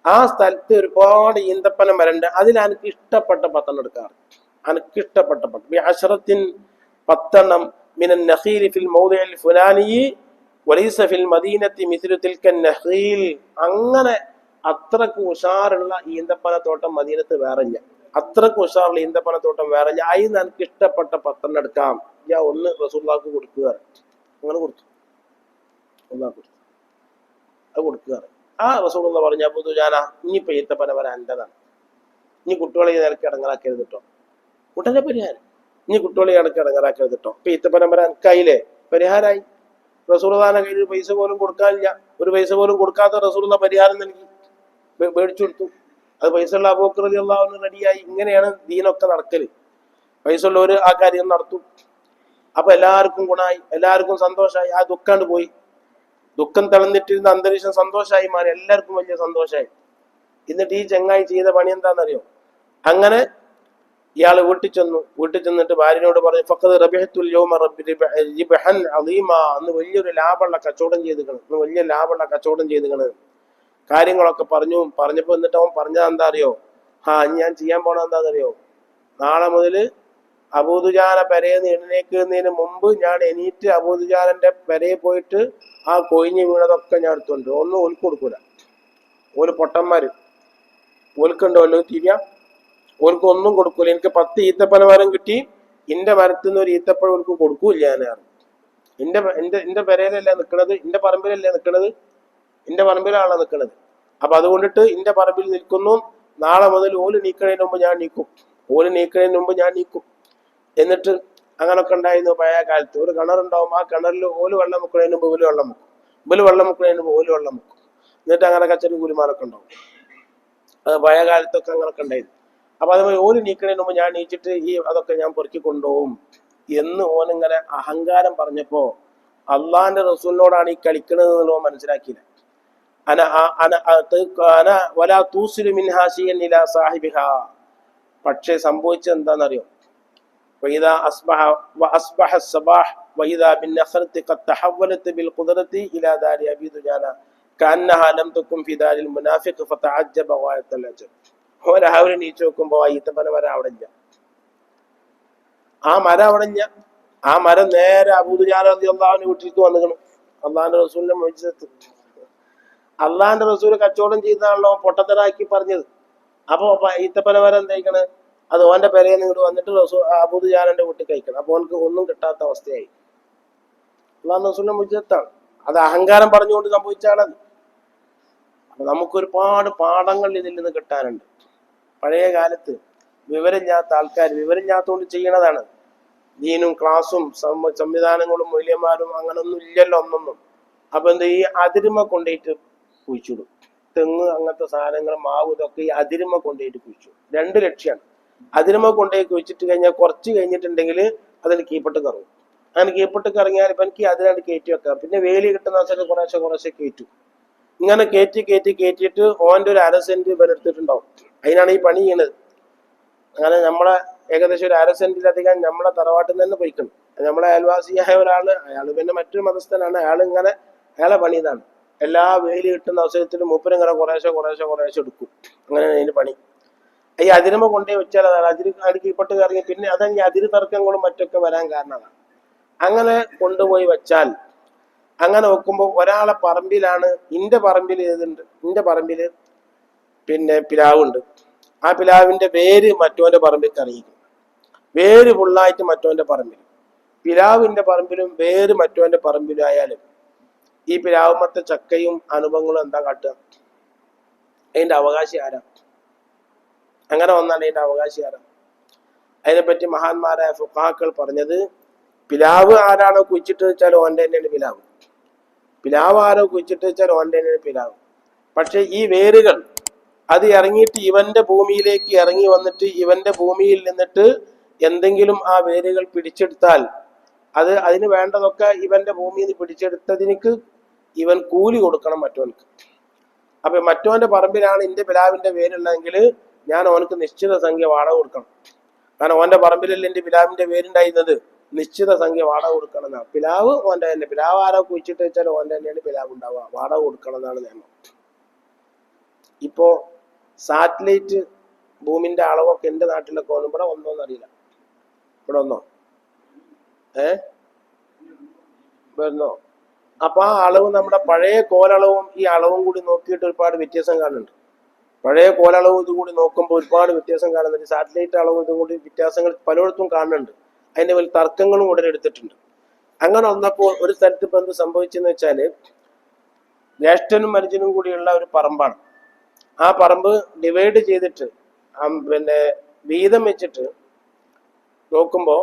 ആ സ്ഥലത്ത് ഒരുപാട് ഈന്തപ്പന മരണ്ട്, അതിൽ എനിക്ക് ഇഷ്ടപ്പെട്ട 10 എടുക്കാറ്. എനിക്ക് ഇഷ്ടപ്പെട്ട 10 മിനൻ നഖീൽ ഫിൽ മൗദിഇൽ ഫുലാനി വലൈസ ഫിൽ മദീനത്തി മിസ്ലു തിൽക നഖീൽ. അങ്ങനെ അത്രക്ക് ഉഷാറുള്ള ഈന്തപ്പനത്തോട്ടം മദീനത്ത് വേറെയില്ല. അത്രക്ക് ഉഷാറുള്ള ഈന്തപ്പനത്തോട്ടം വേറെയില്ല. അതിന് എനിക്ക് ഇഷ്ടപ്പെട്ട 10 എടുക്കാം, ഞാൻ ഒന്ന് റസൂലുള്ളാഹിക്ക് കൊടുക്കുക. അങ്ങനെ കൊടുത്തു, അത് കൊടുക്കുക. ആ റസൂലുള്ളാഹി പറഞ്ഞു, അബൂ ദുജാന ഇനിയിപ്പോ ഈത്തപ്പന വരാൻ എന്റേതാണ്, ഇനി കുട്ടികളെ നിലക്ക് ഇടങ്ങറാക്കരുത് കേട്ടോ. ഉടനെ പരിഹാരം, ഇനി കുട്ടികളെ ഇടക്ക് ഇടങ്ങറാക്കരുത് കേട്ടോ. ഇപ്പൊ ഈത്തപ്പന വരാൻ കയ്യിലെ പരിഹാരമായി. റസൂലുള്ളാഹിന്റെ കയ്യിൽ പൈസ പോലും കൊടുക്കാനില്ല. ഒരു പൈസ പോലും കൊടുക്കാത്ത റസൂലുള്ളാഹി പരിഹാരം നൽകി, മേടിച്ചു കൊടുത്തു. അത് പൈസ ഉള്ള അബൂബക്കർ റളിയല്ലാഹു അൻഹു റെഡിയായി. ഇങ്ങനെയാണ് ദീനൊക്കെ നടക്കല്. പൈസ ഉള്ളവര് ആ കാര്യം നടത്തും. അപ്പൊ എല്ലാവർക്കും ഗുണമായി, എല്ലാവർക്കും സന്തോഷമായി. ആ ദുഃഖാണ്ട് പോയി. ദുഃഖം തളർന്നിട്ടിരുന്ന അന്തരീക്ഷം സന്തോഷമായി മാറി, എല്ലാവർക്കും വലിയ സന്തോഷമായി. എന്നിട്ട് ഈ ചങ്ങായി ചെയ്ത പണി എന്താണെന്നറിയോ? അങ്ങനെ ഇയാള് വീട്ടിൽ ചെന്നിട്ട് ഭാര്യനോട് പറഞ്ഞു, ഫഖദ് റബിഹത്തുൽ യൗമ റിബ്ഹൻ അളീമ, അന്ന് വലിയൊരു ലാഭമുള്ള കച്ചവടം ചെയ്തുകണ്, കാര്യങ്ങളൊക്കെ പറഞ്ഞപ്പോ എന്നിട്ട് അവൻ പറഞ്ഞത് എന്താ അറിയോ? ഞാൻ ചെയ്യാൻ പോണ എന്താണെന്നറിയോ? നാളെ മുതല് അബൂദുജാന പെരേന്ന് എഴുന്നേക്കുന്നതിന് മുമ്പ് ഞാൻ എണീറ്റ് അബൂദുജാനന്റെ പെരയിൽ പോയിട്ട് ആ കൊഴിഞ്ഞ് വീണതൊക്കെ ഞാൻ എടുത്തുണ്ട്. ഒന്നും ഓൽക്ക് കൊടുക്കൂല. ഓല് പൊട്ടന്മാര്, ഓൽക്കുണ്ടല്ലോ തിരിയാ, ഓൽക്ക് ഒന്നും കൊടുക്കൂല. എനിക്ക് 10 ഈത്തപ്പന മരം കിട്ടി, എന്റെ മരത്തിൽ നിന്ന് ഒരു ഈത്തപ്പഴം ഓൽക്ക് കൊടുക്കൂല. ഞാൻ എന്റെ പെരയിലല്ലേ നിൽക്കണത്, എന്റെ പറമ്പിലല്ലേ നിൽക്കണത്, എന്റെ പറമ്പിലാണല്ലോ നിൽക്കണത്. അപ്പൊ അതുകൊണ്ടിട്ട് എന്റെ പറമ്പിൽ നിൽക്കുന്നു. നാളെ മുതൽ ഓല് നീക്കണതിന് മുമ്പ് ഞാൻ നീക്കും. എന്നിട്ട് അങ്ങനൊക്കെ ഉണ്ടായിരുന്നു പഴയ കാലത്ത്. ഒരു കിണറുണ്ടാവും, ആ കിണറിൽ ഓല് വെള്ളം മുക്കുന്നതിന് മുമ്പ് ഓല് വെള്ളം മുക്കും, വെള്ളം മുക്കുന്നതിന് മുമ്പ് ഓല് വെള്ളം മുക്കും. എന്നിട്ട് അങ്ങനെ കച്ചറി കുരുമാനൊക്കെ ഉണ്ടാവും. അത് പഴയ കാലത്തൊക്കെ അങ്ങനൊക്കെ ഉണ്ടായിരുന്നു. അപ്പൊ അതുപോലെ ഓല് നീക്കണതിന് മുമ്പ് ഞാൻ നീച്ചിട്ട് അതൊക്കെ ഞാൻ പെറുക്കി കൊണ്ടുപോകും എന്ന് ഓനിങ്ങനെ അഹങ്കാരം പറഞ്ഞപ്പോ അള്ളാന്റെ റസൂലിനോടാണ് ഈ കളിക്കണത് എന്നുള്ളത് മനസ്സിലാക്കിയില്ല. പക്ഷെ സംഭവിച്ചത് എന്താണെന്നറിയോ? وإذا أصبح الصباح وإذا بالنخلة قد تحولت بالقدرة إلى دار أبي دجانة كأنها لم تكن في دار المنافق فتعجب غاية العجب. രാവിലെ നീച്ചു നോക്കുമ്പോ ഈത്തപ്പന മരം അവിടെ ഇല്ല. ആ മരം നേരെ അബൂ ദുജാന റളിയല്ലാഹു അൻഹു വീട്ടിലേക്ക് വന്നിക്കണം. അള്ളാന്റെ റസൂലിന്റെ മുഅ്ജിസത്ത്. അള്ളാന്റെ റസൂൽ കച്ചവടം ചെയ്താണല്ലോ പൊട്ടത്തരാക്കി പറഞ്ഞത്. അപ്പൊ ഈത്തപ്പന മരം എന്തായിക്കണ്? അത് ഓന്റെ പെരയിൽ നിന്ന് വന്നിട്ട് അബൂ ദുജാനന്റെ വീട്ടിൽ കഴിക്കണം. അപ്പൊ ഓനക്ക് ഒന്നും കിട്ടാത്ത അവസ്ഥയായി. അള്ളാഹുവിന്റെ റസൂലിന്റെ മുഅ്ജിസത്താണ്. അത് അഹങ്കാരം പറഞ്ഞുകൊണ്ട് സംഭവിച്ചാണത്. അപ്പൊ നമുക്കൊരുപാട് പാഠങ്ങൾ ഇതിൽ നിന്ന് കിട്ടാനുണ്ട്. പഴയ കാലത്ത് വിവരമില്ലാത്ത ആൾക്കാർ വിവരമില്ലാത്തതുകൊണ്ട് ചെയ്യണതാണ്. ദീനും ക്ലാസും സംവിധാനങ്ങളും മൂല്യന്മാരും അങ്ങനൊന്നും ഇല്ലല്ലോ ഒന്നൊന്നും. അപ്പൊ എന്താ, ഈ അതിരുമ കൊണ്ടുപോയിട്ട് കുഴിച്ചിടും. തെങ്ങ് അങ്ങനത്തെ സാധനങ്ങൾ, മാവ്, ഇതൊക്കെ ഈ അതിരുമ കൊണ്ടുപോയിട്ട് കുഴിച്ചു. 2 ലക്ഷ്യമാണ്. അതിരുമ കൊണ്ടുപോയി കുഴിച്ചിട്ട് കഴിഞ്ഞാൽ കുറച്ച് കഴിഞ്ഞിട്ടുണ്ടെങ്കിൽ അതിൽ കീപ്പെട്ട് കറങ്ങും. അങ്ങനെ കീപ്പെട്ട് കറങ്ങിയാൽ ഇപ്പൊ എനിക്ക് അതിനായിട്ട് കയറ്റി വെക്കാം. പിന്നെ വേലി കിട്ടുന്ന വെച്ചാൽ കുറേശ്ശെ കയറ്റും. ഇങ്ങനെ കയറ്റിയിട്ട് ഓൻ്റെ ഒരു 1/2 സെന്റ് ഇവരെടുത്തിട്ടുണ്ടാവും. അതിനാണ് ഈ പണി ചെയ്യണത്. അങ്ങനെ നമ്മളെ ഏകദേശം ഒരു 1/2 സെന്റിലധികം നമ്മളെ തറവാട്ടിൽ നിന്ന് പോയിക്കണം. നമ്മളെ അയൽവാസിയായ ഒരാള്, അയാൾ പിന്നെ മറ്റൊരു മതസ്ഥനാണ്. അയാളെ പണി ഇതാണ്. എല്ലാ വേലി കിട്ടുന്ന അവസരത്തിലും മൂപ്പരും ഇങ്ങനെ കുറേശ്ശെ എടുക്കും. അങ്ങനെയാണ് അതിന്റെ പണി. ഈ അതിരുമ കൊണ്ടേ വെച്ചാൽ അതാണ് അതിര് കീഴ്പ്പെട്ട് കറങ്ങി. പിന്നെ അതന്നെ അതിര് തർക്കങ്ങളും മറ്റൊക്കെ വരാൻ കാരണമാണ്. അങ്ങനെ കൊണ്ടുപോയി വെച്ചാൽ, അങ്ങനെ വെക്കുമ്പോൾ ഒരാളെ പറമ്പിലാണ്, എന്റെ പറമ്പില് പിന്നെ പിലാവുണ്ട്. ആ പിലാവിന്റെ വേര് മറ്റോന്റെ പറമ്പിൽ കറിയിക്കും. വേര് ഫുള്ളായിട്ട് മറ്റവന്റെ പറമ്പിൽ, പിലാവിന്റെ പറമ്പിലും വേര് മറ്റവന്റെ പറമ്പിലും ആയാലും ഈ പിലാവുമത്തെ ചക്കയും അനുഭവങ്ങളും എന്താ കാട്ടുക? അതിന്റെ അവകാശി ആരാ? അങ്ങനെ വന്നാൽ അതിന്റെ അവകാശി ആരാ? അതിനെപ്പറ്റി മഹാന്മാരായ ഫുഖാക്കൾ പറഞ്ഞത്, പിലാവ് ആരാണോ കുഴിച്ചിട്ട് വെച്ചാൽ ഓന്റെ തന്നെയാണ് പിലാവ്, പിലാവ് ആരോ കുഴിച്ചിട്ട് വെച്ചാൽ ഓന്റെ തന്നെയാണ് പിലാവ്. പക്ഷെ ഈ വേരുകൾ അത് ഇറങ്ങിയിട്ട് ഇവന്റെ ഭൂമിയിലേക്ക് ഇറങ്ങി വന്നിട്ട് ഇവന്റെ ഭൂമിയിൽ നിന്നിട്ട് എന്തെങ്കിലും ആ വേരുകൾ പിടിച്ചെടുത്താൽ അതിന് വേണ്ടതൊക്കെ ഇവന്റെ ഭൂമിയിൽ നിന്ന് പിടിച്ചെടുത്തതിനക്ക് ഇവൻ കൂലി കൊടുക്കണം മറ്റവൻക്ക്. അപ്പൊ മറ്റവന്റെ പറമ്പിലാണ് എന്റെ പിലാവിന്റെ വേരുള്ളതെങ്കിൽ ഞാൻ അവനക്ക് നിശ്ചിത സംഖ്യ വാടക കൊടുക്കണം. കാരണം ഓന്റെ പറമ്പിലല്ലേ എന്റെ പിലാവിന്റെ വേരുണ്ടായിരുന്നത്, നിശ്ചിത സംഖ്യ വാടക കൊടുക്കണം എന്നാണ്. പിലാവ് ഓന്റെ തന്നെ, പിലാവ് ആരോ കുഴിച്ചിട്ട് വെച്ചാൽ ഓന്റെ തന്നെയാണ് പിലാവ് ഉണ്ടാവുക, വാടക കൊടുക്കണം എന്നാണ് നിയമം. ഇപ്പോ സാറ്റലൈറ്റ് ഭൂമിന്റെ അളവൊക്കെ എന്റെ നാട്ടിലൊക്കെ വന്നു, ഇവിടെ ഒന്നോന്ന് അറിയില്ല, ഇവിടെ ഒന്നോ വരുന്നോ? അപ്പൊ ആ അളവ് നമ്മുടെ പഴയ കോലളവും ഈ അളവും കൂടി നോക്കിയിട്ട് ഒരുപാട് വ്യത്യാസം കാണുന്നുണ്ട്. പഴയ കോലളവും ഇതും കൂടി നോക്കുമ്പോൾ ഒരുപാട് വ്യത്യാസം കാണുന്നുണ്ട്. സാറ്റലൈറ്റ് അളവും ഇതും കൂടി വ്യത്യാസങ്ങൾ പലയിടത്തും കാണുന്നുണ്ട്. അതിന്റെ വലിയ തർക്കങ്ങളും ഉടലെടുത്തിട്ടുണ്ട്. അങ്ങനെ വന്നപ്പോൾ ഒരു സ്ഥലത്ത് ഇപ്പൊ എന്ത് സംഭവിച്ചെന്ന് വെച്ചാല്, ജ്യേഷ്ഠനും അനുജനും കൂടിയുള്ള ഒരു പറമ്പാണ്. ആ പറമ്പ് ഡിവൈഡ് ചെയ്തിട്ട് പിന്നെ വീതം വെച്ചിട്ട് നോക്കുമ്പോ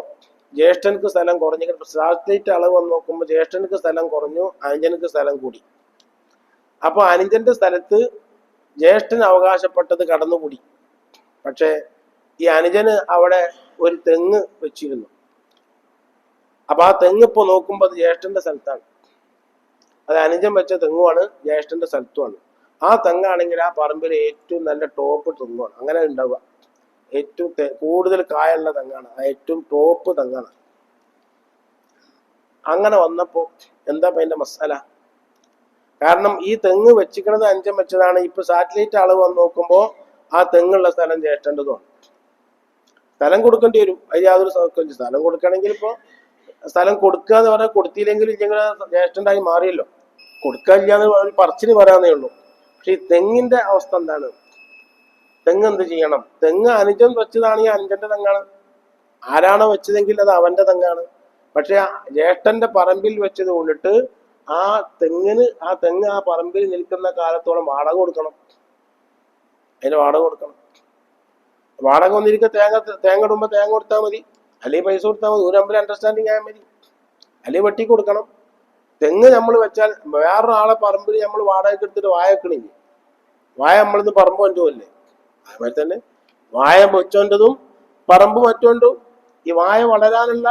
ജ്യേഷ്ഠനക്ക് സ്ഥലം കുറഞ്ഞു. സാറ്റലൈറ്റ് അളവ് വന്ന് നോക്കുമ്പോൾ ജ്യേഷ്ഠനക്ക് സ്ഥലം കുറഞ്ഞു, അനുജനക്ക് സ്ഥലം കൂടി. അപ്പൊ അനുജന്റെ സ്ഥലത്ത് ജ്യേഷ്ഠന് അവകാശപ്പെട്ടത് കടന്നുകൂടി. പക്ഷെ ഈ അനുജന് അവിടെ ഒരു തെങ്ങ് വെച്ചിരുന്നു. അപ്പൊ ആ തെങ്ങ് ഇപ്പൊ നോക്കുമ്പോൾ അത് ജ്യേഷ്ഠന്റെ സ്ഥലത്താണ്. അത് അനുജൻ വെച്ച തെങ്ങുമാണ്, ജ്യേഷ്ഠന്റെ സ്ഥലത്തുമാണ്. ആ തെങ്ങാണെങ്കിൽ ആ പറമ്പിലെ ഏറ്റവും നല്ല ടോപ്പ് തെങ്ങാണ്. അങ്ങനെ ഉണ്ടാവുക, ഏറ്റവും കൂടുതൽ കായുള്ള തെങ്ങാണ്, ഏറ്റവും ടോപ്പ് തെങ്ങാണ്. അങ്ങനെ വന്നപ്പോ എന്താ അതിന്റെ മസാല? കാരണം ഈ തെങ്ങ് വെച്ചിക്കണത് അഞ്ചം വെച്ചതാണ്. ഇപ്പൊ സാറ്റലൈറ്റ് അളവ് വന്ന് നോക്കുമ്പോ ആ തെങ്ങുള്ള സ്ഥലം ജ്യേഷ്ഠൻ്റെതുമാണ്. സ്ഥലം കൊടുക്കേണ്ടി വരും, അത് യാതൊരു സൗകര്യം. സ്ഥലം കൊടുക്കണമെങ്കിൽ ഇപ്പൊ സ്ഥലം കൊടുക്കുക എന്ന് പറഞ്ഞാൽ കൊടുത്തില്ലെങ്കിൽ ഇങ്ങനെ ജ്യേഷ്ഠൻ്റായി മാറിയല്ലോ. കൊടുക്കാനില്ലാന്ന് ഒരു പറച്ചിന് പറയാന്നേ ഉള്ളൂ. പക്ഷെ ഈ തെങ്ങിന്റെ അവസ്ഥ എന്താണ്? തെങ്ങ് എന്ത് ചെയ്യണം? തെങ്ങ് അനുജൻ വെച്ചതാണെങ്കിൽ അനുജന്റെ തെങ്ങാണ്, ആരാണോ വെച്ചതെങ്കിൽ അത് അവന്റെ തെങ്ങാണ്. പക്ഷെ ജ്യേഷ്ഠന്റെ പറമ്പിൽ വെച്ചത് കൊണ്ടിട്ട് ആ തെങ്ങ് ആ പറമ്പിൽ നിൽക്കുന്ന കാലത്തോളം വാടക കൊടുക്കണം. അതിന് വാടക കൊടുക്കണം. വാടക വന്നിരിക്കുക തേങ്ങ ഇടുമ്പോ തേങ്ങ കൊടുത്താൽ മതി, അല്ലെങ്കിൽ പൈസ കൊടുത്താൽ മതി, ഒരു തമ്മിൽ അണ്ടർസ്റ്റാൻഡിങ് ആയാൽ മതി, അല്ലെങ്കിൽ വെട്ടി കൊടുക്കണം. തെങ്ങ് നമ്മൾ വെച്ചാൽ വേറൊരാളെ പറമ്പിൽ നമ്മൾ വാടകയ്ക്ക് എടുത്തിട്ട് വായ വെക്കണില്ലേ? വായ നമ്മളിന്ന് പറമ്പ് മറ്റോല്ലേ? അതുപോലെ തന്നെ വായ വെച്ചോണ്ടതും പറമ്പ് മറ്റോണ്ടും. ഈ വായ വളരാനുള്ള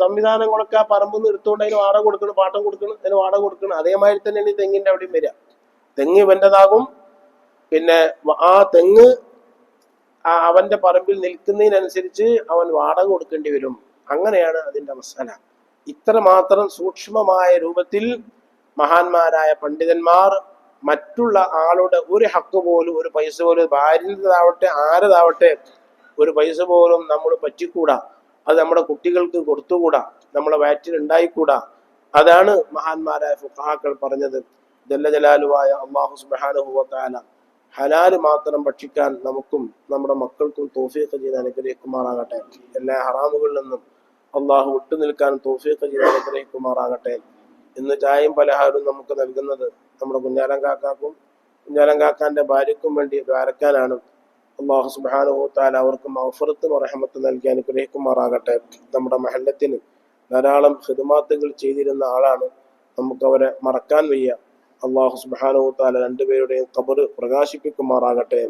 സംവിധാനങ്ങളൊക്കെ ആ പറമ്പ് എടുത്തുകൊണ്ട് അതിന് വാടക കൊടുക്കണം, പാട്ടം കൊടുക്കണം, അതിന് വാടക കൊടുക്കണം. അതേമാതിരി തന്നെയാണ് ഈ തെങ്ങിന്റെ അവിടെയും വരിക. തെങ്ങ് ഇവൻ്റെതാകും, പിന്നെ ആ തെങ്ങ് അവന്റെ പറമ്പിൽ നിൽക്കുന്നതിനനുസരിച്ച് അവൻ വാടക കൊടുക്കേണ്ടി വരും. അങ്ങനെയാണ് അതിന്റെ മസാല. ഇത്ര മാത്രം സൂക്ഷ്മമായ രൂപത്തിൽ മഹാന്മാരായ പണ്ഡിതന്മാർ മറ്റുള്ള ആളുടെ ഒരു ഹക്ക് പോലും, ഒരു പൈസ പോലും, ഭാര്യതാവട്ടെ ആരതാവട്ടെ, ഒരു പൈസ പോലും നമ്മൾ പറ്റിക്കൂടാ, അത് നമ്മുടെ കുട്ടികൾക്ക് കൊടുത്തുകൂടാ, നമ്മളെ വയറ്റിൽ ഉണ്ടായിക്കൂടാ. അതാണ് മഹാന്മാരായ ഫുഖഹാക്കൾ പറഞ്ഞത്. ജല്ല ജലാലുവായ അല്ലാഹു സുബ്ഹാനഹു വ തആല ഹലാല് മാത്രം ഭക്ഷിക്കാൻ നമുക്കും നമ്മുടെ മക്കൾക്കും തൗഫീഖ് ചെയ്ത് അനുഗ്രഹിക്കുമാറാകട്ടെ. എല്ലാ ഹറാമുകളിൽ നിന്നും അള്ളാഹു വിട്ടു നിൽക്കാൻ തൗഫീഖ് ചെയ്ത് അനുഗ്രഹിക്കുമാറാകട്ടെ. ഇന്ന് ചായയും പലഹാരവും നമുക്ക് നൽകുന്നത് നമ്മുടെ കുഞ്ഞാലം കാക്കാന്റെ ഭാര്യയ്ക്കും വേണ്ടി ദ്വാരക്കാനാണ്. അള്ളാഹു സുബ്ഹാനഹു വ തആല അവർക്ക് മഗ്ഫിറത്തും റഹ്മത്തും നൽകി അനുഗ്രഹിക്കുമാറാകട്ടെ. നമ്മുടെ മഹല്ലത്തിന് ധാരാളം ഖിദ്മാത്തുകൾ ചെയ്തിരുന്ന ആളാണ്, നമുക്ക് അവരെ മറക്കാൻ വയ്യ. അള്ളാഹു സുബ്ഹാനഹു വ തആല രണ്ടുപേരുടെയും ഖബർ പ്രകാശിപ്പിക്കുമാറാകട്ടെ.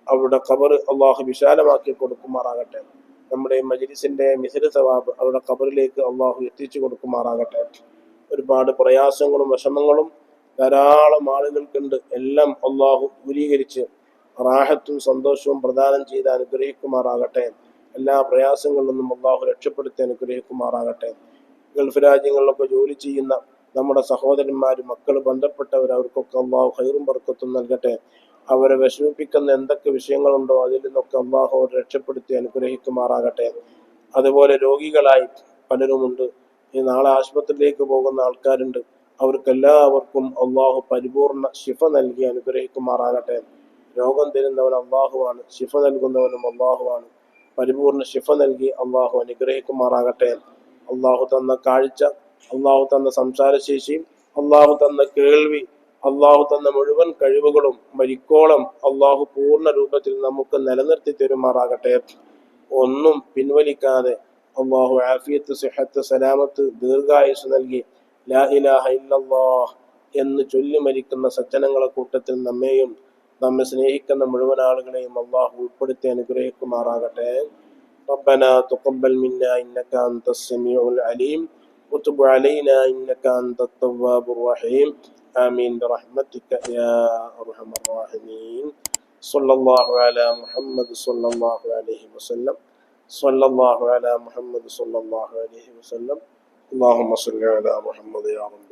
അവരുടെ ഖബർ അള്ളാഹു വിശാലമാക്കി കൊടുക്കുമാറാകട്ടെ. നമ്മുടെ മജ്ലിസിന്റെ മിസ്ല സവാബ് അവരുടെ ഖബറിലേക്ക് അള്ളാഹു എത്തിച്ചു കൊടുക്കുമാറാകട്ടെ. ഒരുപാട് പ്രയാസങ്ങളും വിഷമങ്ങളും ധാരാളം ആളുകൾക്കുണ്ട്. എല്ലാം അള്ളാഹു ദൂരീകരിച്ച് റാഹത്തും സന്തോഷവും പ്രദാനം ചെയ്ത് അനുഗ്രഹിക്കുമാറാകട്ടെ. എല്ലാ പ്രയാസങ്ങളിൽ നിന്നും അള്ളാഹു രക്ഷപ്പെടുത്തി അനുഗ്രഹിക്കുമാറാകട്ടെ. ഗൾഫ് രാജ്യങ്ങളിലൊക്കെ ജോലി ചെയ്യുന്ന നമ്മുടെ സഹോദരന്മാരും മക്കൾ ബന്ധപ്പെട്ടവർ, അവർക്കൊക്കെ അള്ളാഹു ഖൈറും ബർക്കത്തും നൽകട്ടെ. അവരെ വിഷമിപ്പിക്കുന്ന എന്തൊക്കെ വിഷയങ്ങളുണ്ടോ അതിൽ നിന്നൊക്കെ അള്ളാഹു അവരെ രക്ഷപ്പെടുത്തി അനുഗ്രഹിക്കുമാറാകട്ടെ. അതുപോലെ രോഗികളായി പലരുമുണ്ട്. ഈ നാളെ ആശുപത്രിയിലേക്ക് പോകുന്ന ആൾക്കാരുണ്ട്. അവർക്കെല്ലാവർക്കും അള്ളാഹു പരിപൂർണ ശിഫ നൽകി അനുഗ്രഹിക്കുമാറാകട്ടെ. രോഗം തരുന്നവൻ അള്ളാഹുവാണ്, ശിഫ നൽകുന്നവനും അള്ളാഹുവാണ്. പരിപൂർണ ശിഫ നൽകി അള്ളാഹു അനുഗ്രഹിക്കുമാറാകട്ടെ. അള്ളാഹു തന്ന കാഴ്ച, അള്ളാഹു തന്ന സംസാരശേഷി, അള്ളാഹു തന്ന കേൾവി, അള്ളാഹു തന്ന മുഴുവൻ കഴിവുകളും മരിക്കോളം അള്ളാഹു പൂർണ്ണ രൂപത്തിൽ നമുക്ക് നിലനിർത്തി തരുമാറാകട്ടെ. ഒന്നും പിൻവലിക്കാതെ അള്ളാഹു ആഫിയത്ത്, സിഹത്ത്, സലാമത്ത്, ദീർഘായുസ് നൽകി ലാ ഇലാഹ ഇല്ലല്ലാഹ് എന്ന് ചൊല്ലി മരിക്കുന്ന സജ്ജനങ്ങളെ കൂട്ടത്തിൽ നമ്മെ സ്നേഹിക്കുന്ന മുഴുവൻ ആളുകളെയും അള്ളാഹു ഉൾപ്പെടുത്തി അനുഗ്രഹിക്കുമാറാകട്ടെ. ربنا تقبل منا إنك أنت السميع العليم وتب علينا إنك أنت التواب الرحيم آمين برحمتك يا أرحم الراحمين. صلى الله على محمد صلى الله عليه وسلم. صلى الله على محمد صلى الله عليه وسلم. اللهم صل على محمد يا رب.